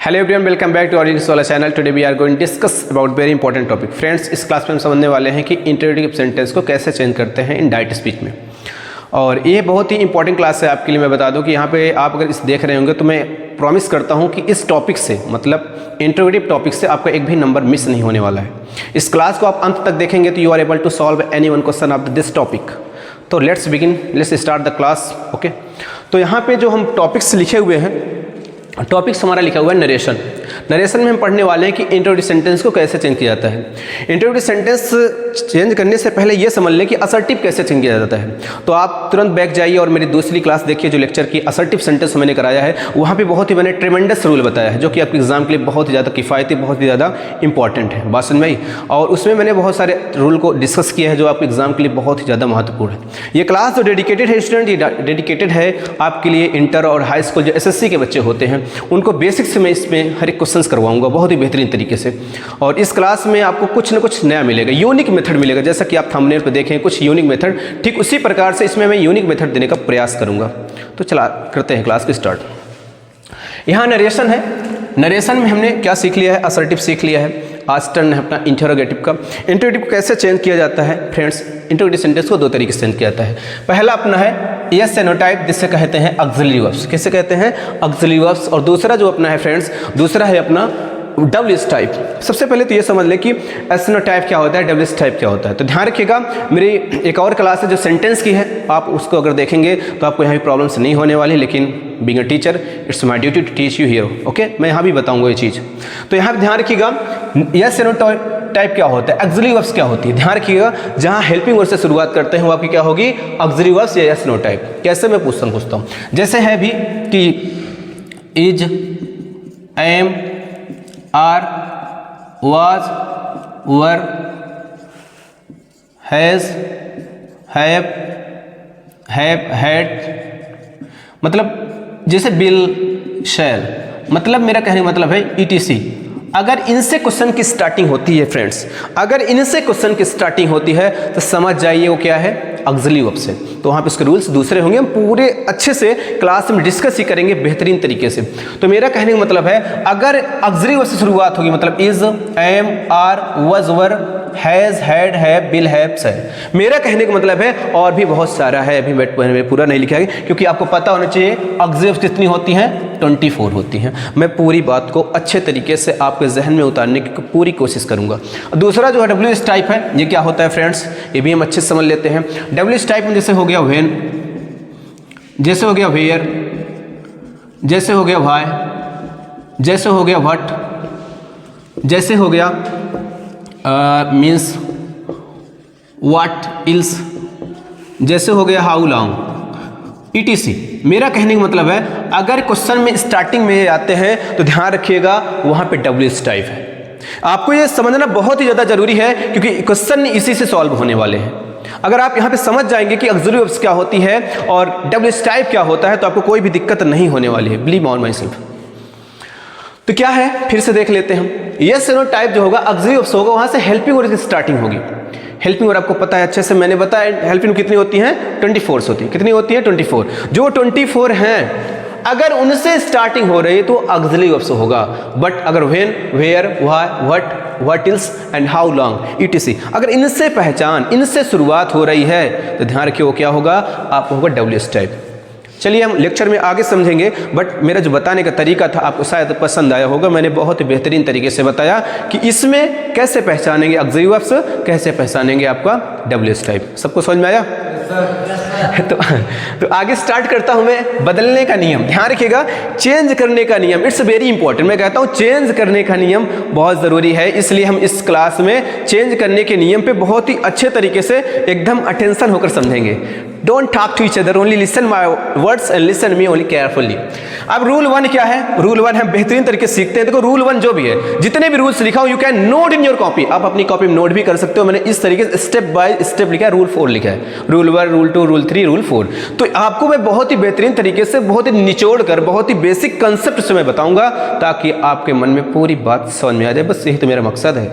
Hello everyone, welcome back to English वाला channel. Today we are going discuss about very important topic. Friends, इस class में हम समझने वाले हैं कि इंटरोगेटिव सेंटेंस को कैसे चेंज करते हैं इन डायरेक्ट स्पीच में। और ये बहुत ही इंपॉर्टेंट क्लास है आपके लिए। मैं बता दूं कि यहाँ पे आप अगर इस देख रहे होंगे तो मैं प्रॉमिस करता हूँ कि इस टॉपिक से, मतलब इंटरोगेटिव टॉपिक से आपका एक भी नंबर मिस नहीं होने वाला है। इस क्लास को आप अंत तक देखेंगे तो you are able to solve any one question of this topic. तो let's begin, let's start the class. Okay, तो यहाँ पे जो हम टॉपिक्स लिखे हुए हैं, टॉपिक्स हमारा लिखा हुआ है नरेशन। नरेशन में हम पढ़ने वाले हैं कि इंटरोगेटिव सेंटेंस को कैसे चेंज किया जाता है। इंटरोगेटिव सेंटेंस चेंज करने से पहले ये समझ लें कि असर्टिव कैसे चेंज किया जाता है। तो आप तुरंत बैक जाइए और मेरी दूसरी क्लास देखिए जो लेक्चर की असर्टिव सेंटेंस मैंने कराया है। वहाँ पे बहुत ही मैंने ट्रेमेंडस रूल बताया है जो कि आपके एग्जाम के लिए बहुत ही ज़्यादा किफ़ायती, बहुत ही ज़्यादा इंपॉर्टेंट है। बात समझ में आई? और उसमें मैंने बहुत सारे रूल को डिस्कस किया है जो आपके एग्जाम के लिए बहुत ही ज़्यादा महत्वपूर्ण है। ये क्लास जो डेडिकेटेड है स्टूडेंट, ये डेडिकेटेड है आपके लिए इंटर और हाई स्कूल जो SSC के बच्चे होते हैं उनको बेसिक से मैं इसमें हर एक क्वेश्चंस करवाऊंगा बहुत ही बेहतरीन तरीके से। और इस क्लास में आपको कुछ ना कुछ नया मिलेगा, यूनिक मेथड मिलेगा। जैसा कि आप थंबनेल पे देखें कुछ यूनिक मेथड, ठीक उसी प्रकार से इसमें मैं यूनिक मेथड देने का प्रयास करूंगा। तो चला करते हैं क्लास को स्टार्ट। यहाँ नरेशन है। नरेशन में हमने क्या सीख लिया है? असर्टिव सीख लिया है। आज टर्न है अपना इंटरोगेटिव का। इंटरोगेटिव को कैसे चेंज किया जाता है फ्रेंड्स? इंटरोगेटिव सेंटेंस को दो तरीके से चेंज किया जाता है। पहला अपना है यस एंड नो टाइप, जिससे कहते हैं ऑक्सिलरी वर्ब्स। कैसे कहते हैं? Auxiliary verbs. और दूसरा जो अपना है फ्रेंड्स, दूसरा है अपना डब्ल्यूएस टाइप। सबसे पहले तो ये समझ लें कि एस नो टाइप क्या होता है, डब्ल्यूएस टाइप क्या होता है। तो ध्यान रखिएगा, मेरी एक और क्लास है जो सेंटेंस की है, आप उसको अगर देखेंगे तो आपको यहाँ भी प्रॉब्लम्स नहीं होने वाली। लेकिन being a teacher it's my duty to teach you here. Okay, मैं यहाँ भी बताऊँगा ये चीज़। तो यहाँ पर ध्यान रखिएगा यस एंड नो टाइप क्या होता है, ऑक्सिलरी वर्ब्स क्या होती है। ध्यान रखिएगा, जहाँ हेल्पिंग वर्ड से शुरुआत करते हैं वो आपकी क्या होगी? ऑक्सिलरी वर्ब्स या यस नो टाइप। कैसे? मैं पूछता हूँ। जैसे है भी कि is, am, are, was, were, has, have, had, मतलब जैसे बिल, शैल, मतलब मेरा कहने का मतलब है ETC। अगर इनसे क्वेश्चन की स्टार्टिंग होती है फ्रेंड्स, अगर इनसे क्वेश्चन की स्टार्टिंग होती है तो समझ जाइए वो क्या है? ऑक्सिलरी वर्ब से। तो वहाँ पे उसके रूल्स दूसरे होंगे, हम पूरे अच्छे से क्लास में डिस्कस ही करेंगे बेहतरीन तरीके से। तो मेरा कहने का मतलब है अगर ऑक्सिलरी वर्ब से शुरुआत होगी, मतलब is, am, are, was, were, has, had, have, will, have, said. मेरा कहने का मतलब है और भी बहुत सारा है, अभी मैं पूरा नहीं लिखा है क्योंकि आपको पता होना चाहिए ऑक्सिलरी वर्ब्स कितनी होती हैं? 24 होती हैं। मैं पूरी बात को अच्छे तरीके से आपके जहन में उतारने की पूरी कोशिश करूंगा। दूसरा जो है डब्ल्यूएस टाइप है, ये क्या होता है फ्रेंड्स? ये भी हम अच्छे से समझ लेते हैं। डब्ल्यूएस टाइप में जैसे हो गया व्हेन, जैसे हो गया वेयर, जैसे हो गया व्हाई, जैसे हो गया व्हाट, जैसे हो गया मीन्स व्हाट इल्स, जैसे हो गया हाउ लॉन्ग, ETC। मेरा कहने का मतलब है अगर क्वेश्चन में स्टार्टिंग में आते हैं तो ध्यान रखिएगा वहां पे डब्ल्यूएस टाइप है। आपको ये समझना बहुत ही ज्यादा जरूरी है क्योंकि क्वेश्चन इसी से सॉल्व होने वाले हैं। अगर आप यहां पे समझ जाएंगे कि ऑक्सिलरी वर्ब्स क्या होती है और डब्ल्यूएस टाइप क्या होता है तो आपको कोई भी दिक्कत नहीं होने वाली है। Believe on my self. तो क्या है, फिर से देख लेते हैं हम। यस एंड नो टाइप जो होगा ऑक्सिलरी वर्ब्स होगा, वहां से हेल्पिंग वर्ड की स्टार्टिंग होगी। हेल्पिंग वर्ड आपको पता है अच्छे से, मैंने बताया हेल्पिंग कितनी होती हैं? 24 होती है। कितनी होती है? 24। जो 24 हैं अगर उनसे स्टार्टिंग हो रही है तो ऑक्सिलरी वर्ब्स होगा। बट अगर when, where, why, what, what else and how long, ETC, अगर इनसे पहचान, इनसे शुरुआत हो रही है तो ध्यान रखिए वो क्या होगा? आपको होगा डब्ल्यूएस टाइप। चलिए हम लेक्चर में आगे समझेंगे, बट मेरा जो बताने का तरीका था आपको शायद पसंद आया होगा। मैंने बहुत ही बेहतरीन तरीके से बताया कि इसमें कैसे पहचानेंगे ऑक्सिलरी वर्ब्स, कैसे पहचानेंगे आपका डब्ल्यूएस टाइप। सबको समझ में आया? तो आगे स्टार्ट करता हूं मैं। बदलने का नियम, ध्यान रखिएगा, चेंज करने का नियम, इट्स वेरी इंपॉर्टेंट। मैं कहता हूं चेंज करने का नियम बहुत जरूरी है, इसलिए हम इस क्लास में चेंज करने के नियम पे बहुत ही अच्छे तरीके से एकदम अटेंशन होकर समझेंगे। Don't talk to each other, only listen my words and listen me only carefully. अब रूल 1 क्या है? रूल 1 हम बेहतरीन तरीके से सीखते हैं। देखो रूल 1 जो भी है, जितने भी रूल्स लिखा हो you can note in your copy. आप अपनी कॉपी में नोट भी कर सकते हो। मैंने इस तरीके से स्टेप बाय स्टेप लिखा है। रूल 4 लिखा है, रूल 1, रूल 2, रूल 3, रूल 4। तो आपको मैं बहुत ही बेहतरीन तरीके से, बहुत ही निचोड़ कर, बहुत ही बेसिक कंसेप्ट से मैं बताऊंगा ताकि आपके मन में पूरी बात समझ में आ जाए। बस यही तो मेरा मकसद है।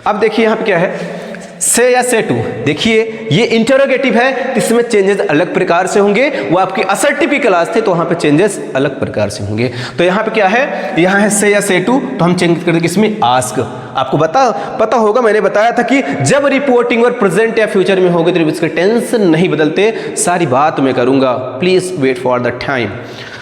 अब देखिए यहाँ पे क्या है, से या से टू, देखिए ये इंटरोगेटिव है तो इसमें चेंजेस अलग प्रकार से होंगे। वो आपकी असर्टिव की क्लास थे तो वहाँ पे चेंजेस अलग प्रकार से होंगे। तो यहाँ पे क्या है, यहाँ है से या से टू, तो हम चेंज करते किसमें, आस्क। आपको पता होगा, मैंने बताया था कि जब रिपोर्टिंग और प्रेजेंट या फ्यूचर में होगी तो इसके टेंस नहीं बदलते, सारी बात मैं करूँगा, please wait for the time.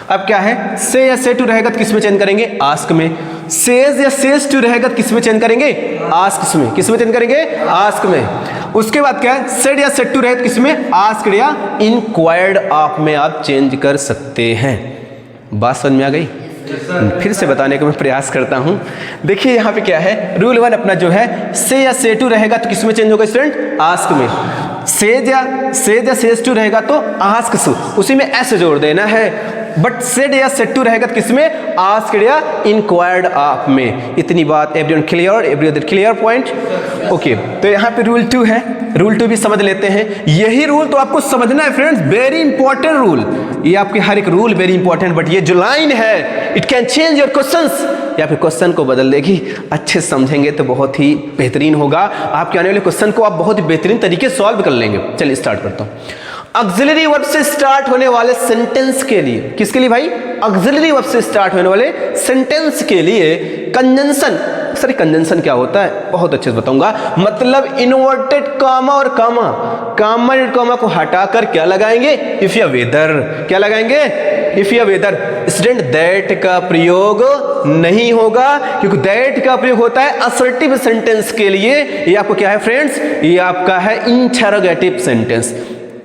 अब क्या है, से या से टू रहेगा तो किस में चेंज करेंगे, आस्क में। सेज या सेज टू रहेगा तो किस में चेंज करेंगे, आस्क में। किस में चेंज करेंगे, आस्क में। उसके बाद क्या है, सेड या सेड टू रहे तो किस में, आस्क या इंक्वायर्ड ऑफ में आप चेंज कर सकते हैं। बात समझ में आ गई? फिर से बताने का मैं प्रयास करता हूं। देखिए यहाँ पे क्या है, रूल 1 अपना जो है, से या से टू रहेगा तो किस में चेंज होगा स्टूडेंट, आस्क में। सेज या सेज टू रहेगा तो आस्क सु, उसी में एस जोड़ देना है। बट सेड या सेड टू रहेगा तो किसमें, आस्क या इंक्वायर्ड ऑफ में। इतनी बात, everyone clear, every other clear point? Okay, तो यहाँ पे रूल 2 है, रूल 2 भी समझ लेते हैं। यही रूल तो आपको समझना है फ्रेंड्स, वेरी इंपॉर्टेंट रूल। ये आपके हर एक रूल वेरी इंपॉर्टेंट, बट ये जो लाइन है it can change your questions, या फिर क्वेश्चन को बदल देगी। अच्छे से समझेंगे तो बहुत ही बेहतरीन होगा, आपके आने वाले क्वेश्चन को आप बहुत ही बेहतरीन तरीके से सॉल्व कर लेंगे। चलिए स्टार्ट करता हूँ। ऑक्सिलरी वर्ब से स्टार्ट होने वाले सेंटेंस के लिए, किसके लिए भाई, ऑक्सिलरी वर्ब से स्टार्ट होने वाले सेंटेंस के लिए कंजंक्शन, सॉरी कंजंक्शन क्या होता है बहुत अच्छे से बताऊंगा। मतलब इन्वर्टेड कॉमा और कॉमा कॉमा को हटाकर क्या लगाएंगे, इफ या वेदर। क्या लगाएंगे, इफ या वेदर। स्टूडेंट दैट का प्रयोग नहीं होगा, क्योंकि दैट का प्रयोग होता है असर्टिव सेंटेंस के लिए। ये आपको क्या है फ्रेंड्स, ये आपका है इंटरोगेटिव सेंटेंस।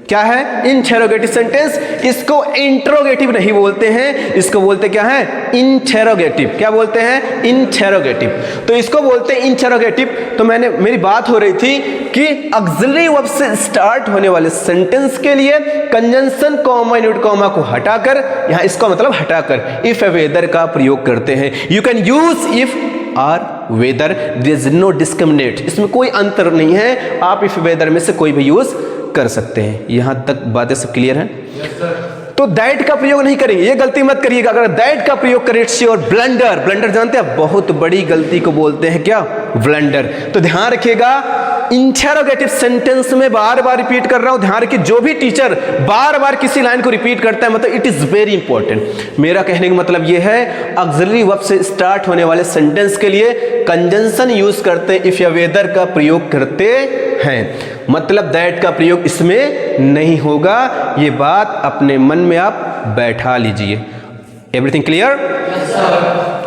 क्या है, इंटरोगेटिव सेंटेंस। इसको इंट्रोगेटिव नहीं बोलते हैं, इसको बोलते क्या है, इंटरोगेटिव। क्या बोलते हैं, इंटरोगेटिव। तो इसको बोलते हैं इंटरोगेटिव। तो मेरी बात हो रही थी कि ऑक्सिलरी वर्ब से स्टार्ट होने वाले सेंटेंस के लिए कंजंक्शन कॉमा इन्वर्टेड कॉमा को हटाकर, यहाँ इसका मतलब हटाकर इफ वेदर का प्रयोग करते हैं। You can use if or whether, there is no discriminate, इसमें कोई अंतर नहीं है, आप इफ वेदर में से कोई भी यूज कर सकते हैं। यहां तक बातें सब क्लियर हैं? yes, तो दैट का प्रयोग नहीं करेंगे, ये गलती मत करिएगा। अगर दैट का प्रयोग करें इट्स योर ब्लंडर। ब्लंडर जानते हैं, बहुत बड़ी गलती को बोलते हैं क्या, ब्लंडर। तो ध्यान रखिएगा, इंटरोगेटिव सेंटेंस में बार बार रिपीट कर रहा हूं, ध्यान रखिए। जो भी टीचर बार बार किसी लाइन को रिपीट करता है मतलब इट इज वेरी इंपॉर्टेंट। मेरा कहने का मतलब यह है, ऑक्सिलरी वर्ब से स्टार्ट होने वाले सेंटेंस के लिए कंजंक्शन यूज करते हैं, इफ या वेदर का प्रयोग करते हैं। मतलब दैट का प्रयोग इसमें नहीं होगा, ये बात अपने मन में आप बैठा लीजिए। Everything clear?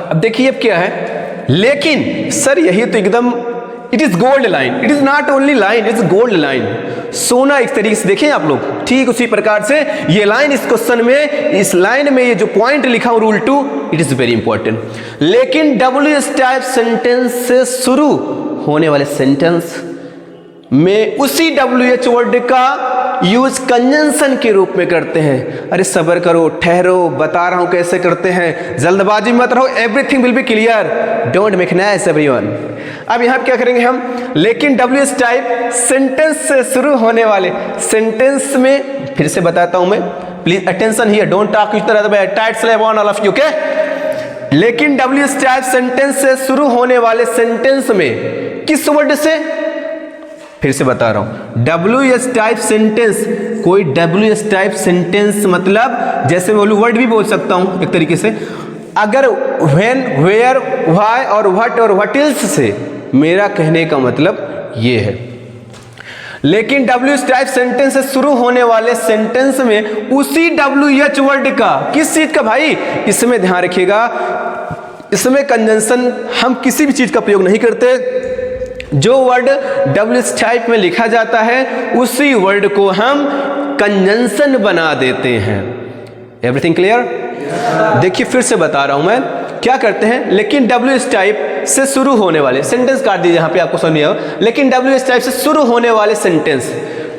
अब देखिए अब क्या है, लेकिन सर यही तो एकदम, it is gold line, it is not only line, it is gold line. सोना एक तरीके से देखें आप लोग, ठीक उसी प्रकार से ये लाइन इस क्वेश्चन में, इस लाइन में ये जो पॉइंट लिखा हूं rule 2, it is very important. लेकिन WH टाइप सेंटेंस से शुरू होने वाले सेंटेंस में उसी WH वर्ड का यूज कंजंक्शन के रूप में करते हैं। अरे सब्र करो, ठहरो, बता रहा हूं कैसे करते हैं, जल्दबाजी मत रहो, everything will be clear, don't make noise everyone. अब यहां क्या करेंगे हम, लेकिन WH टाइप सेंटेंस से शुरू होने वाले सेंटेंस में, फिर से बताता हूं मैं, please attention here, don't talk each other tight slap on all of you, okay. लेकिन WH टाइप सेंटेंस से शुरू होने वाले सेंटेंस में किस वर्ड से, फिर से बता रहा हूं, WH टाइप सेंटेंस, कोई WH टाइप सेंटेंस मतलब जैसे मैं वर्ड भी बोल सकता हूं एक तरीके से, अगर व्हेन, वेयर, व्हाई और व्हाट और व्हाट इल्स से, मेरा कहने का मतलब ये है। लेकिन WH टाइप सेंटेंस से शुरू होने वाले सेंटेंस में उसी WH वर्ड का, किस चीज का भाई, इसमें ध्यान रखिएगा, इसमें कंजंक्शन हम किसी भी चीज का प्रयोग नहीं करते। जो वर्ड WH टाइप में लिखा जाता है उसी वर्ड को हम कंजंक्शन बना देते हैं। Everything clear? देखिए फिर से बता रहा हूं मैं, क्या करते हैं, लेकिन WH टाइप से शुरू होने वाले सेंटेंस, काट दीजिए यहां पे आपको समझ नहीं आया, लेकिन WH टाइप से शुरू होने वाले सेंटेंस,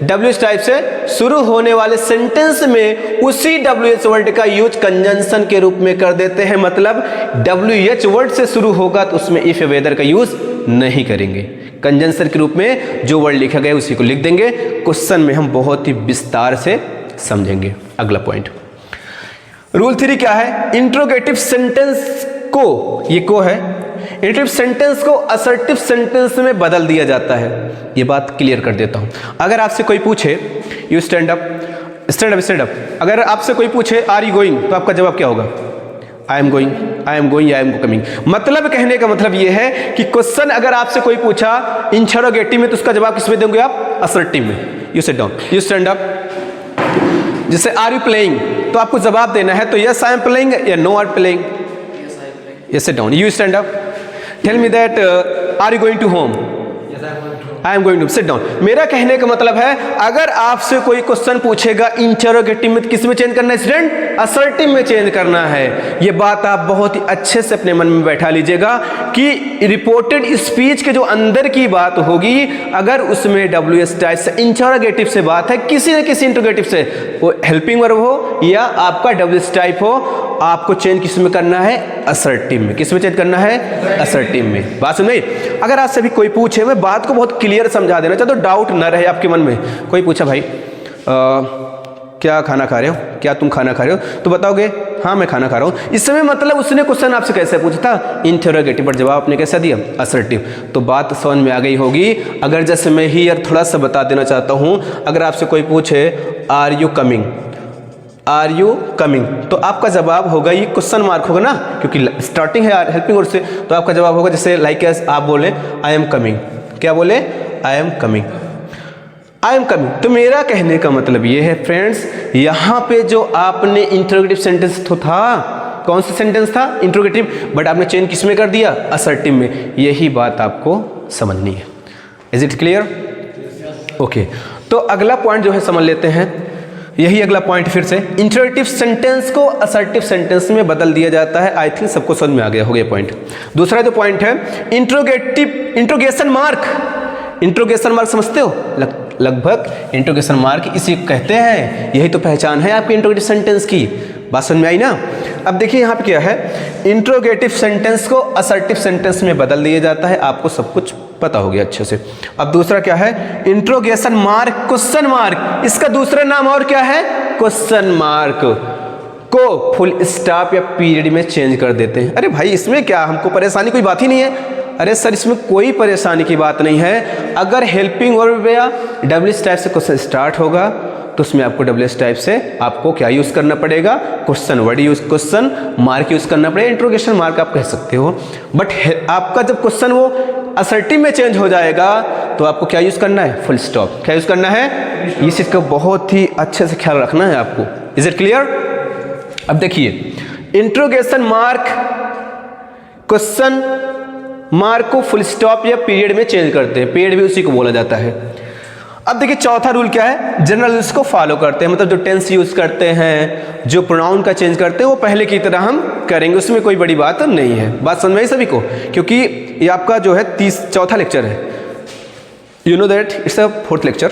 WH टाइप से शुरू होने वाले सेंटेंस में उसी WH वर्ड का यूज कंजंक्शन के रूप में कर देते हैं। मतलब WH वर्ड से शुरू होगा तो उसमें इफ वेदर का यूज नहीं करेंगे, कंजंक्शन के रूप में जो वर्ड लिखा गया उसी को लिख देंगे। क्वेश्चन में हम बहुत ही विस्तार से समझेंगे। अगला पॉइंट, रूल 3 क्या है, इंट्रोगेटिव सेंटेंस को, ये को है, इंटरेटिव सेंटेंस को असर्टिव सेंटेंस में बदल दिया जाता है। ये बात क्लियर कर देता हूं। अगर आपसे कोई पूछे you stand up, stand up, stand up, अगर आपसे कोई पूछे आर यू गोइंग, तो आपका जवाब क्या होगा? आई am going, I am going, I am coming. मतलब कहने का मतलब ये है कि क्वेश्चन अगर आपसे कोई पूछा इंटरोगेटिव में, तो उसका जवाब किस में देंगे आप? असर्टिव में। You sit down, you stand up. जैसे आर यू प्लेइंग, तो आपको जवाब देना है तो यस आई एम प्लेइंग या no are playing? Yes sit down. You stand up, tell me that are you going to home? I am going to sit down. मेरा कहने का मतलब है अगर आपसे कोई क्वेश्चन पूछेगा इंटरोगेटिव में, किस में चेंज करना है स्टूडेंट? असर्टिव में चेंज करना है। ये बात आप बहुत ही अच्छे से अपने मन में बैठा लीजिएगा कि रिपोर्टेड स्पीच के जो अंदर की बात होगी, अगर उसमें WS टाइप से इंटरोगेटिव से बात है, किसी न किसी इंटरोगेटिव से, वो हेल्पिंग वर्ब हो या आपका WS टाइप हो, आपको चेंज किस में करना है? असर्टिव में। किस में चेंज करना है? असर्टिव में। बात सुन गई? अगर आपसे भी कोई पूछे, मैं बात को बहुत क्लियर समझा देना चाहता हूं, डाउट न रहे आपके मन में। कोई पूछा भाई क्या खाना खा रहे हो, क्या तुम खाना खा रहे हो, तो बताओगे हाँ मैं खाना खा रहा हूं। इस समय मतलब उसने क्वेश्चन आपसे कैसे पूछा था? इंटरोगेटिव, पर जवाब आपने कैसा दिया? असर्टिव। तो बात समझ में आ गई होगी। अगर जैसे मैं ही यार थोड़ा सा बता देना चाहता हूं, अगर आपसे कोई पूछे are you coming, are you coming, तो आपका जवाब होगा, ये क्वेश्चन मार्क होगा ना, क्योंकि स्टार्टिंग है हेल्पिंग वर्ड से, तो आपका जवाब होगा जैसे लाइक एस आप बोले आई एम कमिंग। क्या बोले? I am coming, I am coming. तो मेरा कहने का मतलब ये है फ्रेंड्स, यहाँ पे जो आपने इंटरोगेटिव सेंटेंस तो था, कौन सा सेंटेंस था? इंटरोगेटिव, बट आपने चेंज किस में कर दिया? असर्टिव में। यही बात आपको समझनी है। Is it clear? ओके, तो अगला पॉइंट जो है समझ लेते हैं। यही अगला पॉइंट फिर से, इंटरोगेटिव सेंटेंस को असर्टिव सेंटेंस में बदल दिया जाता है। आई थिंक सबको समझ में आ गया होगा पॉइंट। दूसरा जो पॉइंट है इंट्रोगेशन मार्क। इंट्रोगेशन मार्क समझते हो? लगभग इंट्रोगेशन मार्क इसी कहते हैं। यही तो पहचान है आपके इंट्रोगेटिव सेंटेंस की। बात समझ में आई ना? अब देखिए यहाँ पे क्या है, इंट्रोगेटिव सेंटेंस को असर्टिव सेंटेंस में बदल दिया जाता है। आपको सब कुछ पता हो गया अच्छे से। अब दूसरा क्या है? Interrogation mark, question mark. इसका दूसरा नाम और क्या है? क्वेश्चन मार्क को फुल स्टॉप या पीरियड में चेंज कर देते हैं। अरे भाई इसमें क्या, हमको परेशानी कोई बात ही नहीं है। अरे सर इसमें कोई परेशानी की बात नहीं है। अगर हेल्पिंग वर्ब या WS टाइप से क्वेश्चन स्टार्ट होगा, तो उसमें आपको WS टाइप से आपको क्या यूज करना पड़ेगा? Question word use, question mark use करना पड़ेगा। इंट्रोगेशन मार्क आप कह सकते हो, बट आपका जब क्वेश्चन वो असर्टिव में चेंज हो जाएगा, तो आपको क्या यूज करना है? Full stop. क्या यूज करना है? इस चीज का बहुत ही अच्छे से ख्याल रखना है आपको। Is it clear? अब देखिए, इंट्रोगेशन मार्क, क्वेश्चन मार्क को फुल स्टॉप या पीरियड में चेंज करते हैं। पीरियड भी उसी को बोला जाता है। अब देखिए चौथा रूल क्या है? जनरल रूल्स को फॉलो करते हैं, मतलब जो टेंस यूज करते हैं, जो प्रोनाउन का चेंज करते हैं, वो पहले की तरह हम करेंगे, उसमें कोई बड़ी बात नहीं है। बात समझ में आई सभी को? क्योंकि ये आपका जो है चौथा लेक्चर है, you know that it's a 4th lecture,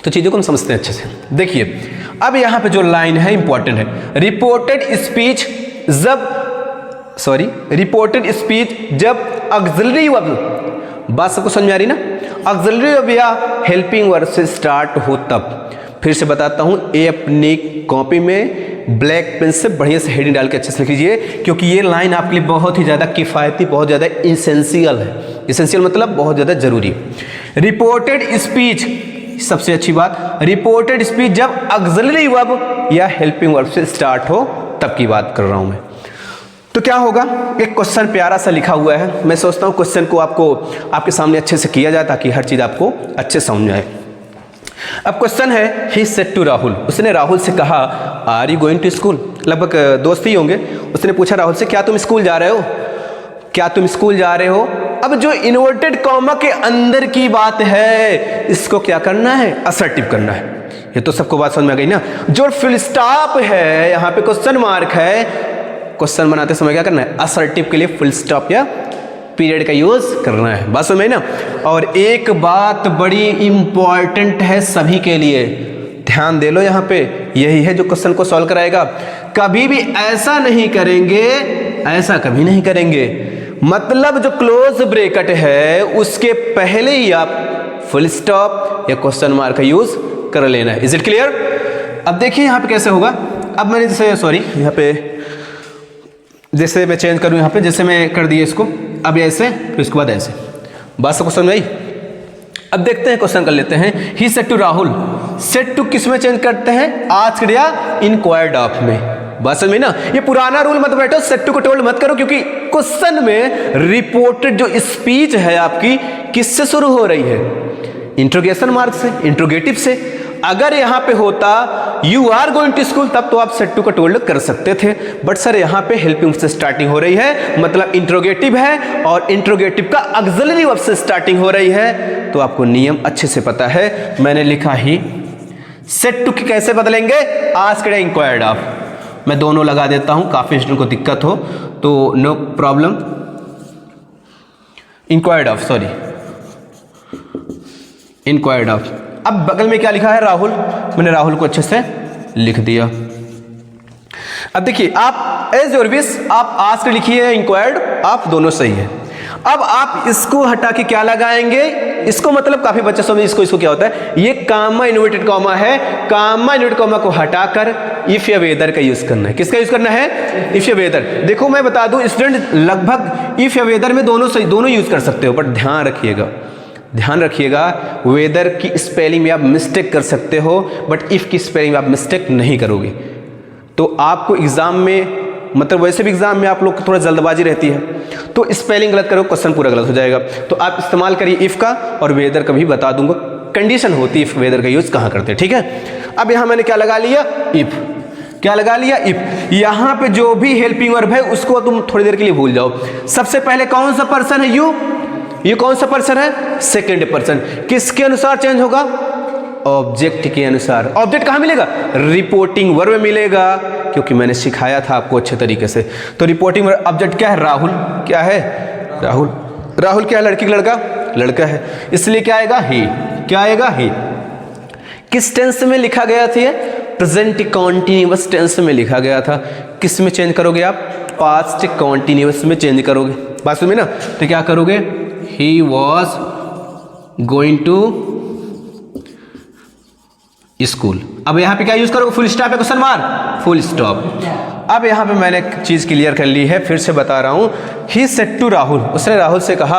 तो चीज़ों को हम समझते हैं अच्छे से। देखिए अब यहाँ पे जो लाइन है इंपॉर्टेंट है, रिपोर्टेड स्पीच जब ऑक्सिलरी वर्ब, बात सबको समझ में आ रही ना? ऑक्सिलरी वर्ब या हेल्पिंग वर्ब से स्टार्ट हो तब। फिर से बताता हूँ, ये अपनी कॉपी में ब्लैक पेन से बढ़िया से हेडिंग डाल के अच्छे से लिख लीजिए, क्योंकि ये लाइन आपके लिए बहुत ही ज़्यादा किफ़ायती, बहुत ज़्यादा इसेंशियल है। इसेंशियल मतलब बहुत ज़्यादा जरूरी। रिपोर्टेड स्पीच, सबसे अच्छी बात, रिपोर्टेड स्पीच जब ऑक्सिलरी वर्ब या हेल्पिंग वर्ब से स्टार्ट हो तब की बात कर रहा हूँ मैं। तो क्या होगा? एक क्वेश्चन प्यारा सा लिखा हुआ है, मैं सोचता हूँ क्वेश्चन को आपके सामने अच्छे से किया जाए ताकि हर चीज़ आपको अच्छे समझ में आए। अब क्वेश्चन है, ही सेड टू राहुल, उसने राहुल से कहा, are you going to school? लगभग दोस्त ही होंगे। उसने पूछा राहुल से, क्या तुम स्कूल जा रहे हो? क्या तुम स्कूल जा रहे हो? अब जो इन्वर्टेड कॉमा के अंदर की बात है, इसको क्या करना है? असर्टिव करना है। ये तो सबको बात समझ में आ गई ना? जो फुल स्टॉप है, यहाँ पे क्वेश्चन मार्क है, क्वेश्चन बनाते समय क्या करना है? असर्टिव के लिए फुल स्टॉप या पीरियड का यूज करना है। बात समझ में ना? और एक बात बड़ी इंपॉर्टेंट है सभी के लिए, ध्यान दे लो यहाँ पे, यही है जो क्वेश्चन को सॉल्व कराएगा। कभी भी ऐसा नहीं करेंगे, ऐसा कभी नहीं करेंगे, मतलब जो क्लोज ब्रैकेट है उसके पहले ही आप फुल स्टॉप या क्वेश्चन मार्क का यूज कर लेना है। Is it clear? अब देखिए यहाँ पे कैसे होगा। अब मैंने जैसे यहाँ पे जैसे मैं चेंज करूँ, यहाँ पे जैसे मैं कर दिया इसको, अब ऐसे, फिर उसके बाद ऐसे। बात से क्वेश्चन में आई। अब देखते हैं, क्वेश्चन कर लेते हैं। He said to Rahul, said to किस में चेंज करते हैं? आस्क्ड या इंक्वायर्ड ऑफ में। बात समझ में ना, ये पुराना रूल मत बैठो, सेड टू को टोल्ड मत करो, क्योंकि क्वेश्चन में रिपोर्टेड जो स्पीच है आपकी किससे शुरू हो रही है? इंट्रोगेशन मार्क से, इंट्रोगेटिव से। अगर यहां पे होता you are going to school, तब तो आप सेड टू को टोल्ड कर सकते थे, बट सर यहां पे हेल्पिंग से स्टार्टिंग हो रही है, मतलब इंट्रोगेटिव है और इंट्रोगेटिव का ऑक्सिलरी वर्ब से स्टार्टिंग हो रही है, तो आपको नियम अच्छे से पता है। मैंने लिखा ही सेड टू की कैसे बदलेंगे? आस्क्ड या इंक्वायर्ड ऑफ। मैं दोनों लगा देता हूं, काफी स्टूडेंट को दिक्कत हो तो no problem. Inquired of, sorry, inquired of. अब बगल में क्या लिखा है? राहुल। मैंने राहुल को अच्छे से लिख दिया। अब देखिए, आप एज योर विश, आप आस्क्ड लिखिए, इंक्वायर्ड, आप दोनों सही है। अब आप इसको हटा के क्या लगाएंगे? इसको मतलब काफी बच्चे समझे इसको क्या होता है? ये कामा इन्वर्टेड कॉमा है, कामा इन्वर्टेड कॉमा को हटाकर इफ या वेदर का यूज करना है। किसका यूज करना है? इफ या वेदर। देखो मैं बता दूं स्टूडेंट, लगभग इफ या वेदर में दोनों सही, दोनों यूज कर सकते हो, बट ध्यान रखिएगा वेदर की स्पेलिंग में आप मिस्टेक कर सकते हो, बट इफ की स्पेलिंग में आप मिस्टेक नहीं करोगे। तो आपको एग्जाम में, मतलब वैसे भी एग्जाम में आप लोग को थोड़ा जल्दबाजी रहती है, तो स्पेलिंग गलत करो, क्वेश्चन पूरा गलत हो जाएगा। तो आप इस्तेमाल करिए इफ का, और वेदर का भी बता दूंगा कंडीशन होती है इफ वेदर का यूज कहां करते हैं, ठीक है। अब यहां मैंने क्या लगा लिया? इफ। क्या लगा लिया? इफ। यहां पे जो भी हेल्पिंग वर्ब है उसको तुम थोड़ी देर के लिए भूल जाओ। सबसे पहले कौन सा पर्सन है? यू। ये कौन सा पर्सन है? Second person. किसके अनुसार चेंज होगा? ऑब्जेक्ट के अनुसार। ऑब्जेक्ट कहां मिलेगा? रिपोर्टिंग वर्ब में मिलेगा, क्योंकि मैंने सिखाया था आपको अच्छे तरीके से। तो रिपोर्टिंग वर्ब ऑब्जेक्ट क्या है? राहुल। क्या है? राहुल। राहुल क्या है? लड़की का लड़का? लड़का है, इसलिए क्या आएगा? ही। क्या आएगा? ही। किस टेंस में लिखा गया था? प्रेजेंट कॉन्टिन्यूअस टेंस में लिखा गया था। किस में चेंज करोगे आप? पास्ट कॉन्टिन्यूअस में चेंज करोगे। बात सुनिए ना, तो क्या करोगे? He was going to school. अब यहां पे क्या यूज करोगे? फुल स्टॉप है, क्वेश्चन मार्क, फुल स्टॉप। अब यहां पे मैंने एक चीज क्लियर कर ली है, फिर से बता रहा हूं। ही सेड टू राहुल, उसने राहुल से कहा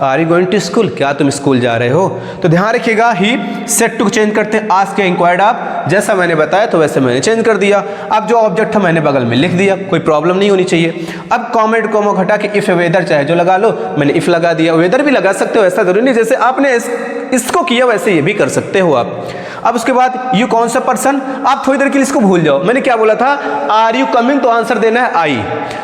are you going to school, क्या तुम स्कूल जा रहे हो? तो ध्यान रखिएगा, ही सेड टू चेंज करते हैं आस्क्ड या इंक्वायर्ड ऑफ। जैसा मैंने बताया तो वैसे मैंने चेंज कर दिया। अब जो ऑब्जेक्ट था मैंने बगल में लिख दिया, कोई प्रॉब्लम नहीं होनी चाहिए। अब कॉमेंट को हटा के इफ वेदर चाहे जो लगा लो, मैंने इफ लगा दिया। वेदर भी लगा सकते हो, ऐसा जरूरी नहीं, जैसे आपने इसको किया वैसे ये भी कर सकते हो आप। अब उसके बाद यू कौन सा पर्सन, आप थोड़ी देर के लिए इसको भूल जाओ। मैंने क्या बोला था? आर यू कमिंग, तो आंसर देना है आई।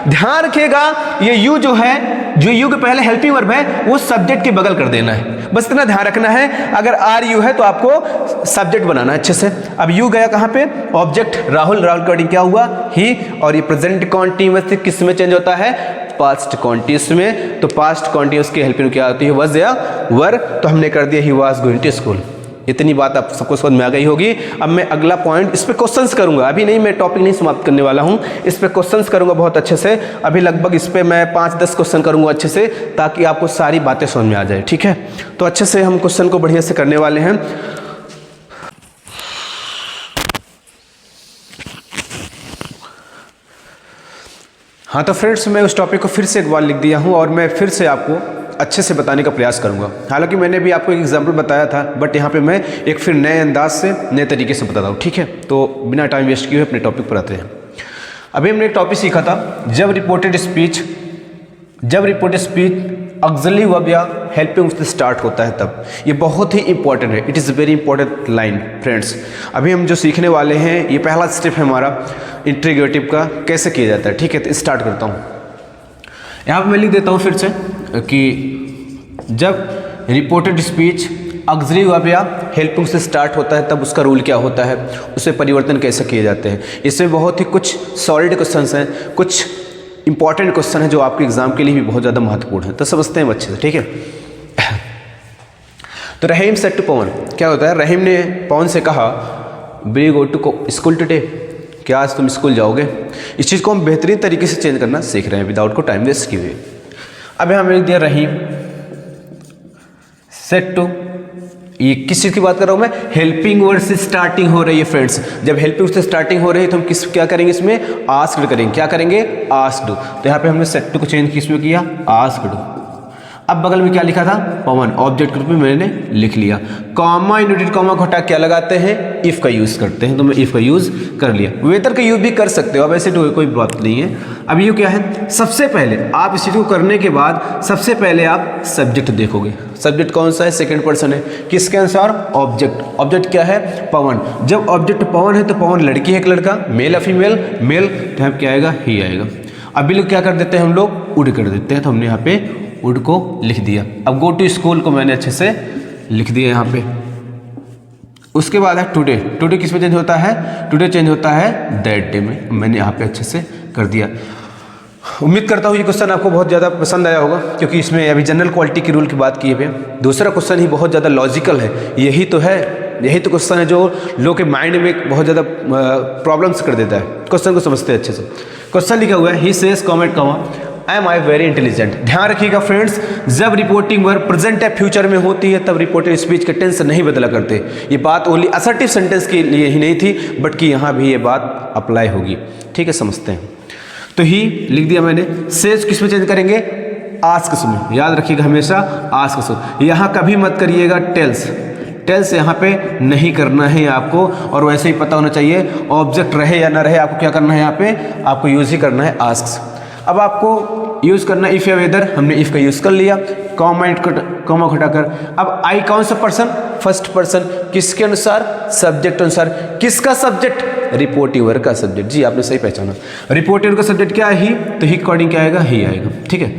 ध्यान रखिएगा, ये यू जो है, जो यू के पहले हेल्पिंग वर्ब है, वो सब्जेक्ट के बगल कर देना है, बस इतना ध्यान रखना है। अगर आर यू है तो आपको सब्जेक्ट बनाना है अच्छे से। अब यू गया कहां पे? ऑब्जेक्ट राहुल। राहुल का क्या हुआ? ही। और ये प्रेजेंट कॉन्टिन्यूअस किस में चेंज होता है? पास्ट कॉन्टिन्यूअस में। तो पास्ट कॉन्टिन्यूअस की हेल्पिंग क्या होती है? वाज या वर। तो हमने कर दिया he was going to school. इतनी बात आप सबको समझ में आ गई होगी। अब मैं अगला पॉइंट, इस पे क्वेश्चंस करूंगा, अभी नहीं, मैं टॉपिक नहीं समाप्त करने वाला हूं, इस पे क्वेश्चंस करूंगा बहुत अच्छे से। अभी लगभग इस पे मैं 5-10 क्वेश्चन करूंगा अच्छे से, ताकि आपको सारी बातें समझ में आ जाए, ठीक है। तो अच्छे से हम क्वेश्चन को बढ़िया से करने वाले हैं। हाँ तो फ्रेंड्स, मैं उस टॉपिक को फिर से एक बार लिख दिया हूँ और मैं फिर से आपको अच्छे से बताने का प्रयास करूंगा। हालांकि मैंने भी आपको एक एग्जांपल बताया था, बट यहाँ पे मैं एक फिर नए अंदाज से, नए तरीके से बताता हूँ, ठीक है। तो बिना टाइम वेस्ट किए हुए अपने टॉपिक पर आते हैं। अभी हमने एक टॉपिक सीखा था, जब रिपोर्टेड स्पीच ऑक्सिलरी वर्ब या हेल्पिंग से स्टार्ट होता है तब। ये बहुत ही इंपॉर्टेंट है, it is very important line friends. अभी हम जो सीखने वाले हैं, ये पहला स्टेप है हमारा इंट्रोगेटिव का, कैसे किया जाता है, ठीक है। तो स्टार्ट करता हूँ। यहाँ पर मैं लिख देता हूँ फिर से कि जब रिपोर्टेड स्पीच ऑक्सिलरी वर्ब या हेल्पिंग से स्टार्ट होता है तब उसका रूल क्या होता है, उसे परिवर्तन कैसे किए जाते हैं। इसमें बहुत ही कुछ सॉलिड क्वेश्चंस हैं, कुछ इंपॉर्टेंट क्वेश्चन है जो आपके एग्जाम के लिए भी बहुत ज़्यादा महत्वपूर्ण है। तो समझते हैं अच्छे से, ठीक है। तो रहीम सेड टू पवन, क्या होता है? रहीम ने पवन से कहा will you go to school today, क्या आज तुम स्कूल जाओगे। इस चीज़ को हम बेहतरीन तरीके से चेंज करना सीख रहे हैं विदाउट को टाइम वेस्ट किए हुए। अब यहाँ मैंने दिया रहीम सेड टू, ये किस चीज़ की बात कर रहा हूँ मैं? हेल्पिंग वर्ड से स्टार्टिंग हो रही है फ्रेंड्स। जब हेल्पिंग वर्ड से स्टार्टिंग हो रही है तो हम क्या करेंगे इसमें? आस्क्ड करेंगे। क्या करेंगे? आस्क्ड। तो यहाँ पे हमने सेड टू को चेंज किस में किया? आस्क्ड। अब बगल में क्या लिखा था, पवन, ऑब्जेक्ट के रूप में मैंने लिख लिया। कॉमा इनवर्टेड कॉमा को हटा क्या लगाते हैं, इफ का यूज करते हैं, तो मैं इफ का यूज कर लिया। वेदर का यूज भी कर सकते हो, अब ऐसे तो कोई बात नहीं है। अब ये क्या है, सबसे पहले आप इस चीज को करने के बाद सबसे पहले आप सब्जेक्ट देखोगे। सब्जेक्ट कौन सा है, सेकंड पर्सन है, किसके अनुसार, ऑब्जेक्ट। ऑब्जेक्ट क्या है, पवन। जब ऑब्जेक्ट पवन है तो पवन लड़की है कि लड़का, मेल या फीमेल, मेल, तो यहाँ क्या आएगा, ही आएगा। अब भी लोग क्या कर देते हैं, हम लोग उड कर देते हैं, तो हमने यहाँ पे उड को लिख दिया। अब गो टू स्कूल को मैंने अच्छे से लिख दिया यहाँ पे। उसके बाद है टुडे। टुडे किस में चेंज होता है, टुडे चेंज होता है दैट डे में, मैंने यहाँ पे अच्छे से कर दिया। उम्मीद करता हूँ ये क्वेश्चन आपको बहुत ज़्यादा पसंद आया होगा, क्योंकि इसमें अभी जनरल क्वालिटी की रूल की बात की है। दूसरा क्वेश्चन ही बहुत ज़्यादा लॉजिकल है, यही तो है, यही तो क्वेश्चन है जो लोग के माइंड में बहुत ज़्यादा प्रॉब्लम्स कर देता है, क्वेश्चन को समझते हैं अच्छे से। क्वेश्चन लिखा हुआ है, he says comment comma am I very intelligent. ध्यान रखिएगा फ्रेंड्स, जब रिपोर्टिंग वर्ब प्रेजेंट या फ्यूचर में होती है तब रिपोर्टेड स्पीच के टेंस नहीं बदला करते। ये बात ओनली असर्टिव सेंटेंस के लिए ही नहीं थी, बट कि यहाँ भी ये बात अप्लाई होगी। ठीक है, समझते हैं। तो ही लिख दिया मैंने। सेज किस में चेंज करेंगे, आस्क में, याद रखिएगा हमेशा आस्क। यहाँ कभी मत करिएगा टेल्स, टेल्स यहाँ पे नहीं करना है आपको, और वैसे ही पता होना चाहिए ऑब्जेक्ट रहे या ना रहे, आपको क्या करना है, यहाँ पे आपको यूज ही करना है आस्क। अब आपको यूज करना इफ या वेदर, हमने इफ का यूज कर लिया, कॉमा हटाकर। अब आई कौन सा पर्सन, फर्स्ट पर्सन, किसके अनुसार, सब्जेक्ट अनुसार। किसका सब्जेक्ट, रिपोर्टिव वर्ब का सब्जेक्ट। जी आपने सही पहचाना, रिपोर्टिव वर्ब का सब्जेक्ट क्या है, ही, तो ही अकॉर्डिंग क्या आएगा, ही आएगा। ठीक है,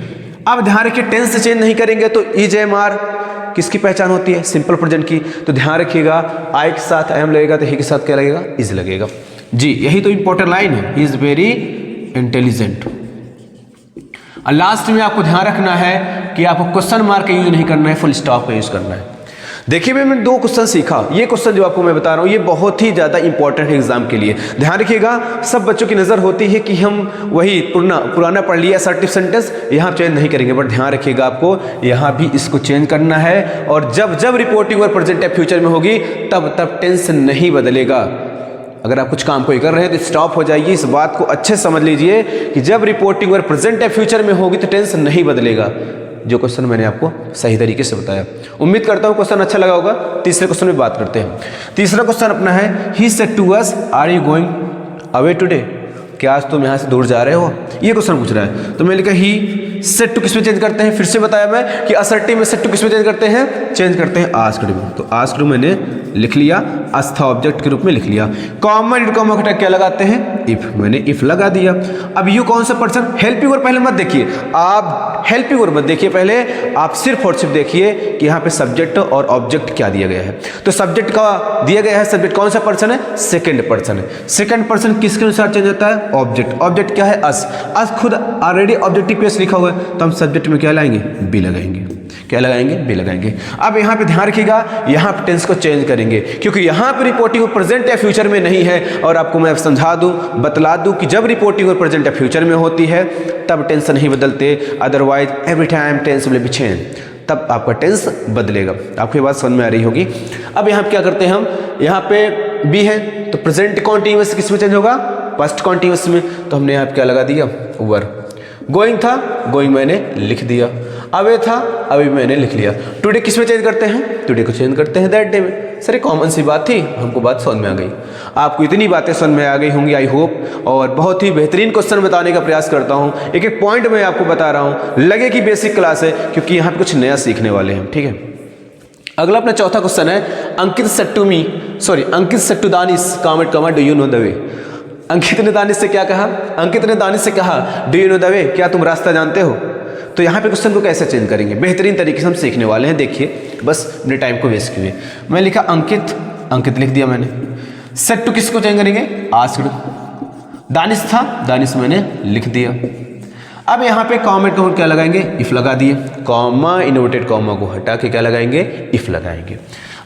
अब ध्यान रखिए टेंस चेंज नहीं करेंगे तो इज एम आर किसकी पहचान होती है, सिंपल प्रेजेंट की। तो ध्यान रखिएगा आई के साथ एम लगेगा तो ही के साथ क्या लगेगा, इज लगेगा। जी यही तो इंपॉर्टेंट लाइन है, ही इज वेरी इंटेलिजेंट। और लास्ट में आपको ध्यान रखना है कि आपको क्वेश्चन मार्क का यूज नहीं करना है, फुल स्टॉप का यूज करना है। देखिए मैंने दो क्वेश्चन सीखा, ये क्वेश्चन जो आपको मैं बता रहा हूँ ये बहुत ही ज़्यादा इंपॉर्टेंट है एग्जाम के लिए। ध्यान रखिएगा, सब बच्चों की नज़र होती है कि हम वही पुराना पढ़ लिया असर्टिव सेंटेंस, यहाँ चेंज नहीं करेंगे, बट ध्यान रखिएगा आपको यहाँ भी इसको चेंज करना है। और जब जब रिपोर्टिंग और प्रेजेंट या फ्यूचर में होगी तब टेंस नहीं बदलेगा। अगर आप कुछ काम कोई कर रहे हैं तो स्टॉप हो जाइए, इस बात को अच्छे समझ लीजिए कि जब रिपोर्टिंग और प्रेजेंट या फ्यूचर में होगी तो टेंस नहीं बदलेगा। जो क्वेश्चन मैंने आपको सही तरीके से बताया, उम्मीद करता हूँ क्वेश्चन अच्छा लगा होगा। तीसरे क्वेश्चन में बात करते हैं। तीसरा क्वेश्चन अपना है, he said to us are you going away today, क्या आज तुम यहाँ से दूर जा रहे हो, ये क्वेश्चन पूछ रहा है। तो मैंने लिखा ही सेड टू किस में चेंज करते हैं, फिर से बताया मैं कि असर्टिव में सेड टू किस में चेंज करते हैं, चेंज करते हैं आस्क्ड में। तो आस्क्ड मैंने लिख लिया, आस्था ऑब्जेक्ट के रूप में लिख लिया। कॉमन कॉमा घटा क्या लगाते हैं, इफ, मैंने इफ लगा दिया। अब यू कौन सा पर्सन, हेल्पिंग वर्ब पहले मत देखिए, आप हेल्पिंग वर्ब मत देखिए, पहले आप सिर्फ और सिर्फ देखिए कि यहाँ पे सब्जेक्ट और ऑब्जेक्ट क्या दिया गया है। तो सब्जेक्ट का दिया गया है, सब्जेक्ट कौन सा पर्सन है, सेकंड पर्सन है। सेकंड पर्सन किसके अनुसार चेंज होता है, ऑब्जेक्ट। ऑब्जेक्ट क्या है, अस। अस खुद ऑलरेडी ऑब्जेक्टिव केस लिखा हुआ है, तो हम सब्जेक्ट में क्या लगाएंगे, बी लगाएंगे। क्या लगाएंगे, बी लगाएंगे। अब यहाँ पे ध्यान रखिएगा, यहाँ पे टेंस को चेंज करेंगे क्योंकि यहाँ पे रिपोर्टिंग प्रेजेंट या फ्यूचर में नहीं है। और आपको मैं समझा दूं, बतला दूं कि जब रिपोर्टिंग और प्रेजेंट या फ्यूचर में होती है तब टेंस नहीं बदलते, otherwise every time tense will be change, तब आपका टेंस बदलेगा। आपको ये बात समझ में आ रही होगी। अब यहाँ क्या करते हैं हम, यहाँ पे बी है तो प्रेजेंट कॉन्टिन्यूअस किस में चेंज होगा, पास्ट कॉन्टिन्यूअस में। तो हमने यहाँ क्या लगा दिया, वर। गोइंग था, गोइंग मैंने लिख दिया। अवे था, अभी मैंने लिख लिया। टुडे किस में चेंज करते हैं, टुडे को चेंज करते हैं दैट डे में। सर ये कॉमन सी बात थी, हमको बात समझ में आ गई। आपको इतनी बातें समझ में आ गई होंगी आई होप। और बहुत ही बेहतरीन क्वेश्चन बताने का प्रयास करता हूँ, एक एक पॉइंट मैं आपको बता रहा हूँ, लगे कि बेसिक क्लास है क्योंकि यहाँ पे कुछ नया सीखने वाले हैं। ठीक है, अगला अपना चौथा क्वेश्चन है, Ankit said to me, sorry Ankit said to Danish comment comma do you know the way. Ankit ने दानिश से क्या कहा, अंकित ने दानिश से कहा डू यू नो द वे, क्या तुम रास्ता जानते हो। तो यहाँ पे क्वेश्चन को कैसे चेंज करेंगे, बेहतरीन तरीके से हम सीखने वाले हैं। देखिए बस अपने टाइम को वेस्ट किए। मैं लिखा अंकित, अंकित लिख दिया मैंने। सेड टू किसको चेंज करेंगे, आस्क्ड। दानिश था, दानिश मैंने लिख दिया। अब यहाँ पे कॉमेंट को क्या लगाएंगे, इफ लगा दिए। कॉमा इन्वर्टेड कॉमा को हटा के क्या लगाएंगे, इफ लगाएंगे।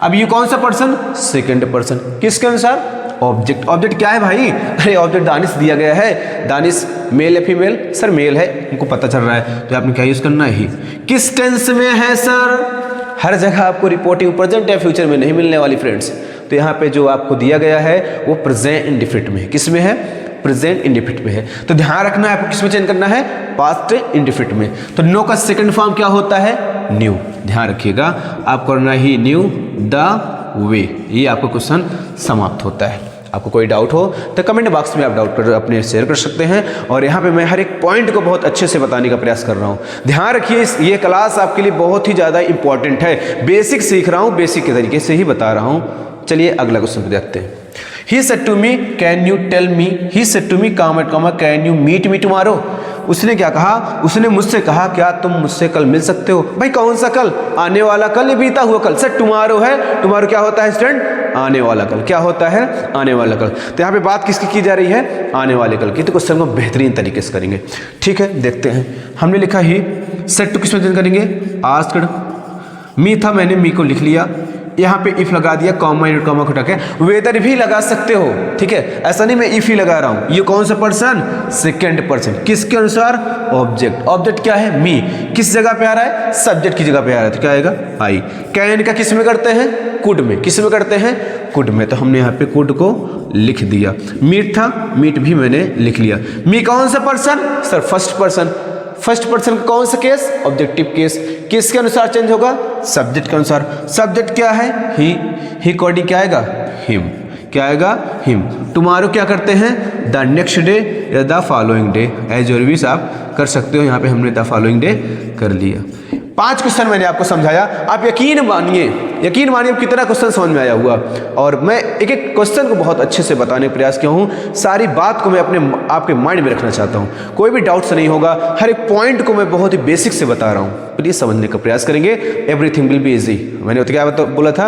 अब ये कौन सा पर्सन, सेकंड पर्सन, किसके अनुसार, ऑब्जेक्ट। ऑब्जेक्ट क्या है भाई, अरे ऑब्जेक्ट दानिश दिया गया है। दानिश मेल या फीमेल, सर मेल है, हमको पता चल रहा है, तो आपने क्या यूज करना है, ही। किस टेंस में है सर, हर जगह आपको रिपोर्टिंग प्रेजेंट या फ्यूचर में नहीं मिलने वाली फ्रेंड्स। तो यहाँ पे जो आपको दिया गया है वो प्रेजेंट इंडिफिनिट में है। किस में है, प्रेजेंट इंडेफिनिट में है। तो ध्यान रखना है आपको किस में चेंज करना है, पास्ट इंडेफिनिट में। तो नो का सेकंड फॉर्म क्या होता है, न्यू। ध्यान रखिएगा, आपको करना ही न्यू द वे। ये आपका क्वेश्चन समाप्त होता है। आपको कोई डाउट हो तो कमेंट बॉक्स में आप डाउट कर अपने शेयर कर सकते हैं। और यहाँ पे मैं हर एक पॉइंट को बहुत अच्छे से बताने का प्रयास कर रहा हूँ। ध्यान रखिए, ये क्लास आपके लिए बहुत ही ज़्यादा इंपॉर्टेंट है। बेसिक सीख रहा हूँ, बेसिक के तरीके से ही बता रहा हूँ। चलिए अगला क्वेश्चन देखते हैं। He said to me, can you tell me? He said to me, can you meet me tomorrow? उसने क्या कहा, उसने मुझसे कहा क्या तुम मुझसे कल मिल सकते हो। भाई कौन सा कल, आने वाला कल या बीता हुआ कल। सर टुमारो है, टुमारो क्या होता है स्टूडेंट, आने वाला कल। क्या होता है, आने वाला कल। तो यहाँ पे बात किसकी की जा रही है, आने वाले कल की। तो क्वेश्चन को बेहतरीन तरीके से करेंगे। ठीक है, देखते हैं। हमने लिखा ही सेट टू किस में चेंज करेंगे, आस्क्ड। मी था, मैंने मी को लिख लिया, यहाँ पे इफ लगा दिया, कॉमा कॉमा हटा के वेदर भी लगा सकते हो। ठीक है, ऐसा नहीं मैं इफ ही लगा रहा हूँ। ये कौन सा पर्सन, सेकंड पर्सन। किसके अनुसार, ऑब्जेक्ट। ऑब्जेक्ट क्या है, मी। किस जगह पे आ रहा है, सब्जेक्ट की जगह पे आ रहा है। तो क्या आएगा, आई। कैन का किस में करते हैं, कुड में। किस में करते हैं, कुड में। तो हमने यहाँ पे कुड को लिख दिया। मीट था, मीट भी मैंने लिख लिया। मी कौन सा person, sir first person. First person का कौन सा केस, ऑब्जेक्टिव केस। किसके अनुसार चेंज होगा, सब्जेक्ट के अनुसार। सब्जेक्ट क्या है, ही कोडिंग क्या आएगा, हिम। क्या आएगा, हिम। टुमारो क्या करते हैं, द नेक्स्ट डे या the following day. As your wish आप कर सकते हो। यहाँ पे हमने द फॉलोइंग डे कर लिया। 5 क्वेश्चन मैंने आपको समझाया। आप यकीन मानिए कितना क्वेश्चन समझ में आया हुआ। और मैं एक एक क्वेश्चन को बहुत अच्छे से बताने का प्रयास किया हूँ। सारी बात को मैं आपके माइंड में रखना चाहता हूँ। कोई भी डाउट से नहीं होगा। हर एक पॉइंट को मैं बहुत ही बेसिक से बता रहा हूँ। प्लीज समझने का प्रयास करेंगे। Everything will be easy. मैंने क्या बोला था,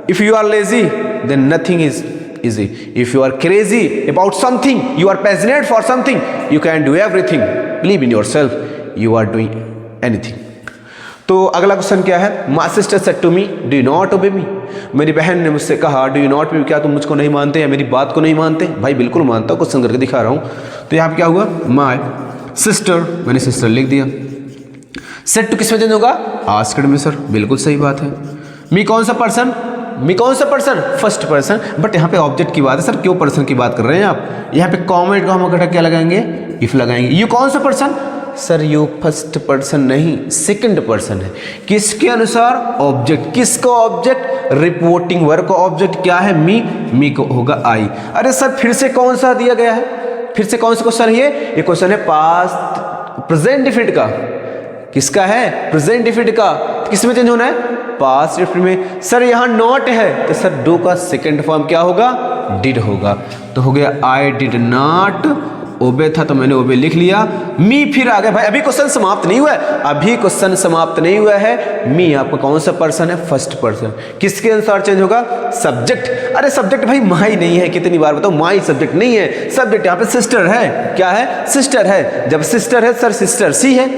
if you are lazy then nothing is easy. If you are crazy about something, you are passionate for something, you can do everything. Believe in yourself, you are doing anything. तो अगला question क्या है, My sister said to me, do you not obey me? मेरी बहन ने मुझसे कहा, do you not obey me? क्या तुम मुझको नहीं मानते या मेरी बात को नहीं मानते। भाई बिल्कुल मानता हूँ, क्वेश्चन करके दिखा रहा हूँ। तो यहाँ पे क्या हुआ, My sister, मैंने सिस्टर लिख दिया। Said to किस में चेंज होगा, asked में। सर बिल्कुल सही बात है। मी कौन सा पर्सन, मी कौन सा पर्सन, फर्स्ट पर्सन। बट यहाँ पे ऑब्जेक्ट की बात है। सर क्यों पर्सन की बात कर रहे हैं आप, यहाँ पे कॉमेंट का हम घटा क्या लगाएंगे, इफ लगाएंगे। यू कौन सा person, sir you first person नहीं, सेकंड पर्सन है। किसके अनुसार, ऑब्जेक्ट। किसको ऑब्जेक्ट, रिपोर्टिंग वर्ब को ऑब्जेक्ट क्या है, मी को होगा आई। अरे सर फिर से कौन सा दिया गया है, फिर से कौन सा क्वेश्चन है ये क्वेश्चन है पास्ट प्रेजेंट डिफिनिट का। किसका है, प्रेजेंट डिफिनिट का। किस में चेंज होना है, पास्ट डिफिनिट में। सर यहाँ नॉट है तो सर डू का सेकंड फॉर्म क्या होगा, डिड होगा। तो हो गया आई डिड नॉट ओबे था तो मैंने ओबे लिख लिया। मी फिर आ गया। भाई अभी क्वेश्चन समाप्त नहीं हुआ है, अभी क्वेश्चन समाप्त नहीं हुआ है। मी आपका कौन सा पर्सन है, फर्स्ट पर्सन। किसके अनुसार चेंज होगा, सब्जेक्ट। अरे सब्जेक्ट भाई माई नहीं है, कितनी बार बताओ, माई सब्जेक्ट नहीं है। सब्जेक्ट यहाँ पे सिस्टर है। क्या है, सिस्टर है। जब सिस्टर है सर सिस्टर सी है।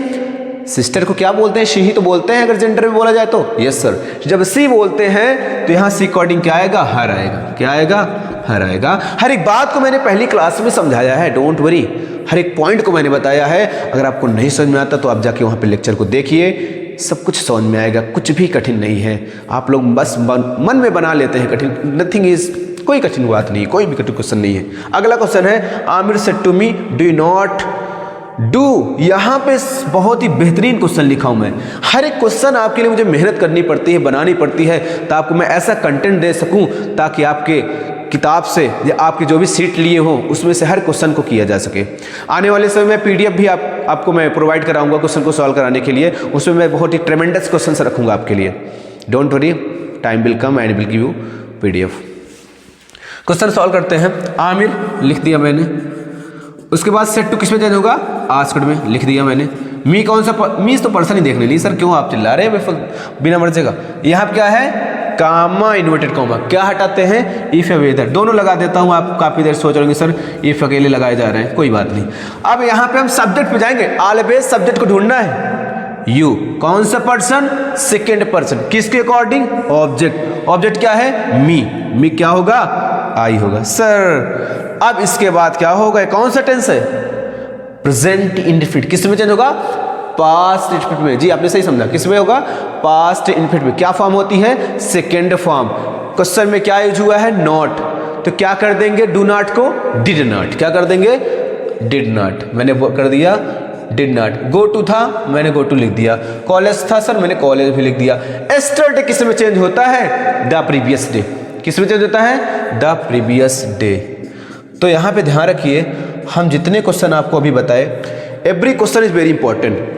सिस्टर को क्या बोलते हैं, शी ही तो बोलते हैं अगर जेंडर में बोला जाए तो। Yes sir. जब सी बोलते हैं तो यहाँ सी अकॉर्डिंग क्या आएगा, हर आएगा। क्या आएगा, हर आएगा। हर एक बात को मैंने पहली क्लास में समझाया है, डोंट वरी। हर एक पॉइंट को मैंने बताया है। अगर आपको नहीं समझ में आता तो आप जाके वहाँ पे लेक्चर को देखिए, सब कुछ समझ में आएगा। कुछ भी कठिन नहीं है। आप लोग बस मन में बना लेते हैं कठिन। नथिंग इज, कोई कठिन बात नहीं, कोई भी कठिन क्वेश्चन नहीं है। अगला क्वेश्चन है, Aamir said to me do you not do. यहाँ पे बहुत ही बेहतरीन क्वेश्चन लिखा हूं मैं। हर एक क्वेश्चन आपके लिए मुझे मेहनत करनी पड़ती है, बनानी पड़ती है, ताकि मैं ऐसा कंटेंट दे सकूं ताकि आपके किताब से या आपके जो भी सीट लिए हो उसमें से हर क्वेश्चन को किया जा सके। आने वाले समय में पीडीएफ भी आपको मैं प्रोवाइड कराऊंगा क्वेश्चन को सॉल्व कराने के लिए। उसमें मैं बहुत ही ट्रेमेंडस क्वेश्चन रखूंगा आपके लिए। Don't worry, time will come and will give you PDF. Question solve करते हैं। आमिर लिख दिया मैंने। उसके बाद सेट टू किस में चेंज होगा, आस्क्ड में लिख दिया मैंने। मी कौन सा, मी तो पर्सन ही देखने ली। सर क्यों आप चिल्ला रहे हैं बिना मर्जी का। यहाँ क्या है, कामा इन्वर्टेड कॉमा। क्या हटाते हैं, इफ या वेदर। दोनों लगा देता हूँ। आप काफी देर सोच रहे होंगे सर इफ अकेले लगाए जा रहे हैं, कोई बात नहीं। अब यहाँ पे हम सब्जेक्ट पे जाएंगे। ऑलवेज सब्जेक्ट को ढूंढना है। यू कौन सा पर्सन, सेकेंड पर्सन। किसके अकॉर्डिंग, ऑब्जेक्ट। ऑब्जेक्ट क्या है, मी क्या होगा, आई होगा। सर अब इसके बाद क्या होगा, कौन सा टेंस है, प्रेजेंट इंडेफिनिट। किस में चेंज होगा, पास्ट इंडेफिनिट में। जी आपने सही समझा, किस में होगा, पास्ट इंडेफिनिट में। क्या फॉर्म होती है, सेकेंड फॉर्म। क्वेश्चन में क्या यूज हुआ है, नॉट। तो क्या कर देंगे डू नॉट को डिड नॉट, क्या कर देंगे डिड नॉट, मैंने कर दिया डिड नॉट। गो टू था, मैंने गो टू लिख दिया। कॉलेज था सर, मैंने कॉलेज भी लिख दिया। एस्टरडे किस में चेंज होता है, द प्रीवियस डे, किस में चेंज होता है, द प्रीवियस डे। तो यहाँ पे ध्यान रखिए, हम जितने क्वेश्चन आपको अभी बताए, every question is very important.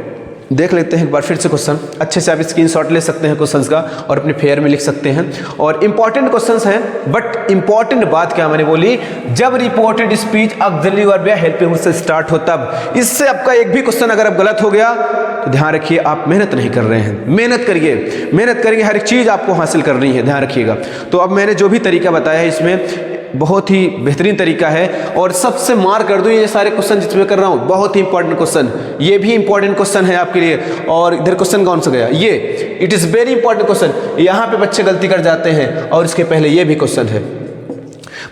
देख लेते हैं एक बार फिर से क्वेश्चन, अच्छे से आप स्क्रीनशॉट ले सकते हैं क्वेश्चंस का और अपने फेयर में लिख सकते हैं। और इंपॉर्टेंट क्वेश्चंस हैं, बट इंपॉर्टेंट बात क्या मैंने बोली, जब रिपोर्टेड स्पीच ऑक्सिलरी वर्ब या हेल्पिंग वर्ब से स्टार्ट हो तब। इससे आपका एक भी क्वेश्चन अगर अब गलत हो गया तो ध्यान रखिए आप मेहनत नहीं कर रहे हैं। मेहनत करिए, मेहनत करेंगे, हर एक चीज़ आपको हासिल करनी है, ध्यान रखिएगा। तो अब मैंने जो भी तरीका बताया है इसमें बहुत ही बेहतरीन तरीका है और सबसे मार कर दूं ये सारे क्वेश्चन जिसमें कर रहा हूं, बहुत ही इंपॉर्टेंट क्वेश्चन, ये भी इंपॉर्टेंट क्वेश्चन है आपके लिए। और इधर क्वेश्चन कौन सा गया, ये it is very important question, यहाँ पे बच्चे गलती कर जाते हैं। और इसके पहले ये भी क्वेश्चन है,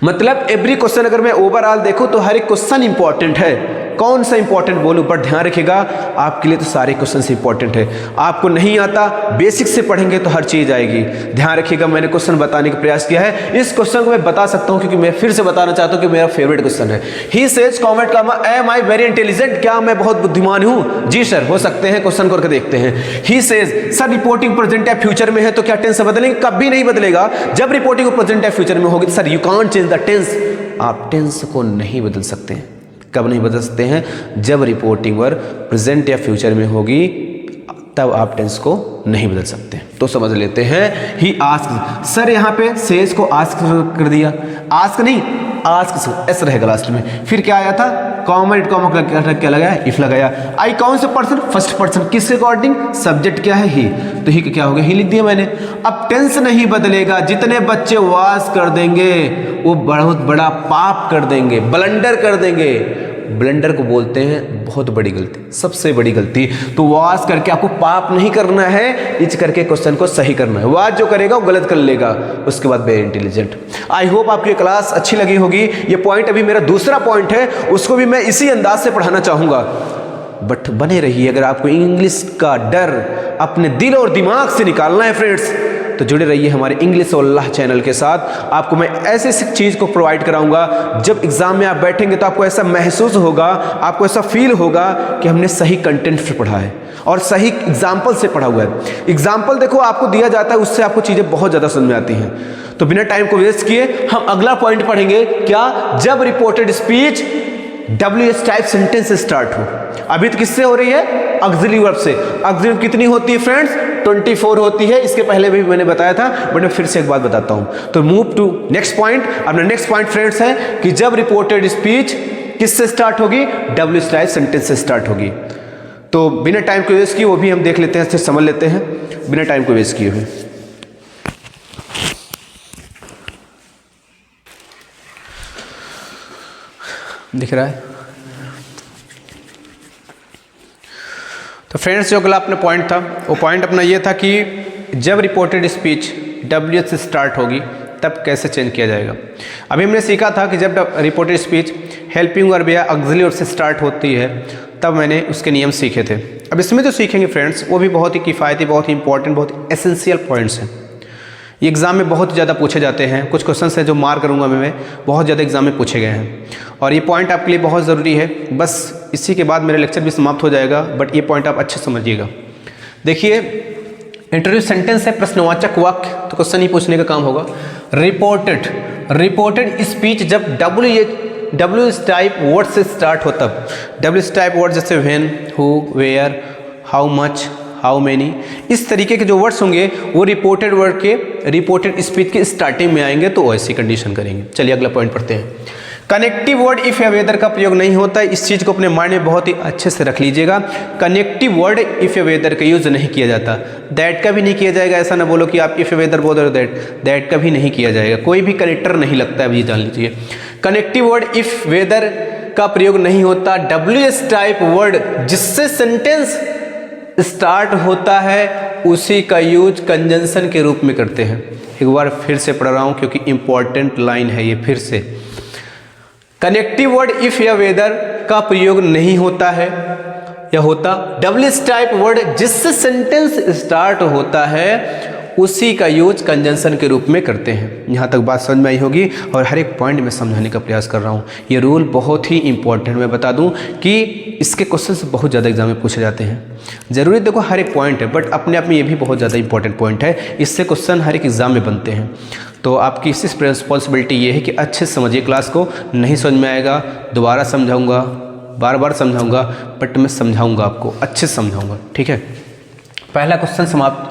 मतलब एवरी क्वेश्चन अगर मैं ओवरऑल देखूं तो हर एक क्वेश्चन इंपॉर्टेंट है। कौन सा इंपॉर्टेंट बोलूं, पर ध्यान रखिएगा आपके लिए तो सारे क्वेश्चन इंपॉर्टेंट है। आपको नहीं आता, बेसिक से पढ़ेंगे तो हर चीज आएगी। ध्यान रखिएगा, मैंने क्वेश्चन बताने का प्रयास किया है। इस क्वेश्चन को मैं बता सकता हूं क्योंकि मैं फिर से बताना चाहता हूं कि मेरा फेवरेट क्वेश्चन है। He says comment comma am I very intelligent, क्या मैं बहुत बुद्धिमान हूं? जी सर, हो सकते हैं, क्वेश्चन करके देखते हैं। He says sir reporting present या फ्यूचर में है तो क्या टेंस बदलेंगे? कभी नहीं बदलेगा। जब रिपोर्टिंग प्रेजेंट या फ्यूचर में होगी तो sir you can't change the tense, आप टेंस को नहीं बदल सकते हैं। कब नहीं बदल सकते हैं? जब रिपोर्टिंग वर्ब प्रेजेंट या फ्यूचर में होगी तब आप टेंस को नहीं बदल सकते। तो समझ लेते हैं। ही आस्क, सर यहाँ पे सेज को आस्क कर दिया, आस्क नहीं आस्क एस रहेगा लास्ट में। फिर क्या आया था, कॉमा क्या लगाया, इफ लगाया। आई कौन से पर्सन, फर्स्ट पर्सन, किसके अकॉर्डिंग, सब्जेक्ट क्या है ही, तो ही क्या हो गया, ही लिख दिया मैंने। अब टेंस नहीं बदलेगा, जितने बच्चे वास कर देंगे वो बहुत बड़ा पाप कर देंगे, ब्लंडर कर देंगे। ब्लंडर को बोलते हैं बहुत बड़ी गलती, सबसे बड़ी गलती। तो वास करके आपको पाप नहीं करना है, इच करके क्वेश्चन को सही करना है। वास जो करेगा वो गलत कर लेगा, उसके बाद वेरी इंटेलिजेंट। आई होप आपकी क्लास अच्छी लगी होगी। ये पॉइंट अभी मेरा दूसरा पॉइंट है, उसको भी मैं इसी अंदाज से पढ़ाना चाहूंगा। बट बने रहिए, अगर आपको इंग्लिश का डर अपने दिल और दिमाग से निकालना है फ्रेंड्स, तो जुड़े रहिए हमारे इंग्लिश वल्लाह चैनल के साथ। आपको मैं ऐसे चीज़ को प्रोवाइड कराऊंगा, जब एग्जाम में आप बैठेंगे तो आपको ऐसा महसूस होगा, आपको ऐसा फील होगा कि हमने सही कंटेंट से पढ़ा है और सही एग्जाम्पल से पढ़ा हुआ है। एग्जाम्पल देखो आपको दिया जाता है, उससे आपको चीज़ें बहुत ज़्यादा समझ में आती हैं। तो बिना टाइम को वेस्ट किए हम अगला पॉइंट पढ़ेंगे, क्या, जब reported speech WH type sentence से स्टार्ट हो। अभी तो किससे हो रही है, ऑक्सिलरी वर्ब से। ऑक्सिलरी वर्ब कितनी होती है फ्रेंड्स, 24 होती है। इसके पहले भी मैंने बताया था, बट मैं फिर से एक बात बताता हूं। तो मूव टू नेक्स्ट पॉइंट। अपना नेक्स्ट पॉइंट फ्रेंड्स है कि जब रिपोर्टेड स्पीच किससे स्टार्ट होगी, WH टाइप सेंटेंस से स्टार्ट होगी। तो बिना टाइम को वेस्ट किए वो भी हम देख लेते हैं, समझ लेते हैं बिना टाइम को वेस्ट किए हुए। दिख रहा है? तो फ्रेंड्स जो अगला अपना पॉइंट था, वो पॉइंट अपना ये था कि जब रिपोर्टेड स्पीच WH से स्टार्ट होगी तब कैसे चेंज किया जाएगा। अभी हमने सीखा था कि जब रिपोर्टेड स्पीच हेल्पिंग वर्ब या ऑक्सिलरी वर्ब से स्टार्ट होती है तब मैंने उसके नियम सीखे थे। अब इसमें जो सीखेंगे फ्रेंड्स वो भी बहुत ही किफ़ायती, बहुत ही इंपॉर्टेंट, बहुत ही एसेंशियल पॉइंट्स हैं। ये एग्ज़ाम में बहुत ज़्यादा पूछे जाते हैं। कुछ क्वेश्चन हैं जो मार्क करूँगा मैं बहुत ज़्यादा एग्जाम में पूछे गए हैं और ये पॉइंट आपके लिए बहुत ज़रूरी है। बस इसी के बाद मेरा लेक्चर भी समाप्त हो जाएगा, बट ये पॉइंट आप अच्छे समझिएगा। देखिए, इंटरव्यू सेंटेंस है प्रश्नवाचक वाक्य, तो क्वेश्चन ही पूछने का काम होगा। रिपोर्टेड स्पीच जब WH टाइप वर्ड से स्टार्ट हो तब। WH टाइप वर्ड जैसे when, who, where, how much, how many, इस तरीके के जो वर्ड्स होंगे वो रिपोर्टेड वर्ड के रिपोर्टेड स्पीच के स्टार्टिंग में आएंगे, तो ऐसी कंडीशन करेंगे। चलिए अगला पॉइंट पढ़ते हैं। कनेक्टिव वर्ड इफ या वेदर का प्रयोग नहीं होता है, इस चीज़ को अपने माइंड में बहुत ही अच्छे से रख लीजिएगा। कनेक्टिव वर्ड इफ या वेदर का यूज नहीं किया जाता, दैट का भी नहीं किया जाएगा। ऐसा ना बोलो कि आप इफ या वेदर बोल रहे हो, दैट का भी नहीं किया जाएगा। कोई भी कनेक्टर नहीं लगता है, ये जान लीजिए। कनेक्टिव वर्ड इफ वेदर का प्रयोग नहीं होता। WH टाइप वर्ड जिससे सेंटेंस स्टार्ट होता है उसी का यूज कंजंक्शन के रूप में करते हैं। एक बार फिर से पढ़ रहा हूं क्योंकि इंपॉर्टेंट लाइन है ये। फिर से, कनेक्टिव वर्ड इफ या वेदर का प्रयोग नहीं होता है या होता। WH टाइप वर्ड जिससे सेंटेंस स्टार्ट होता है उसी का यूज कंजंक्शन के रूप में करते हैं। यहाँ तक बात समझ में आई होगी और हर एक पॉइंट में समझाने का प्रयास कर रहा हूँ। ये रूल बहुत ही इंपॉर्टेंट, मैं बता दूँ कि इसके क्वेश्चन बहुत ज़्यादा एग्जाम में पूछे जाते हैं। ज़रूरी देखो हर एक पॉइंट है, बट अपने आप में ये भी बहुत ज़्यादा इंपॉर्टेंट पॉइंट है, इससे क्वेश्चन हर एक एग्जाम में बनते हैं। तो आपकी इसी रिस्पॉन्सिबिलिटी ये है कि अच्छे से समझिए क्लास को। नहीं समझ में आएगा दोबारा समझाऊंगा, बार बार समझाऊंगा, बट मैं समझाऊंगा आपको, अच्छे से समझाऊंगा, ठीक है। पहला क्वेश्चन समाप्त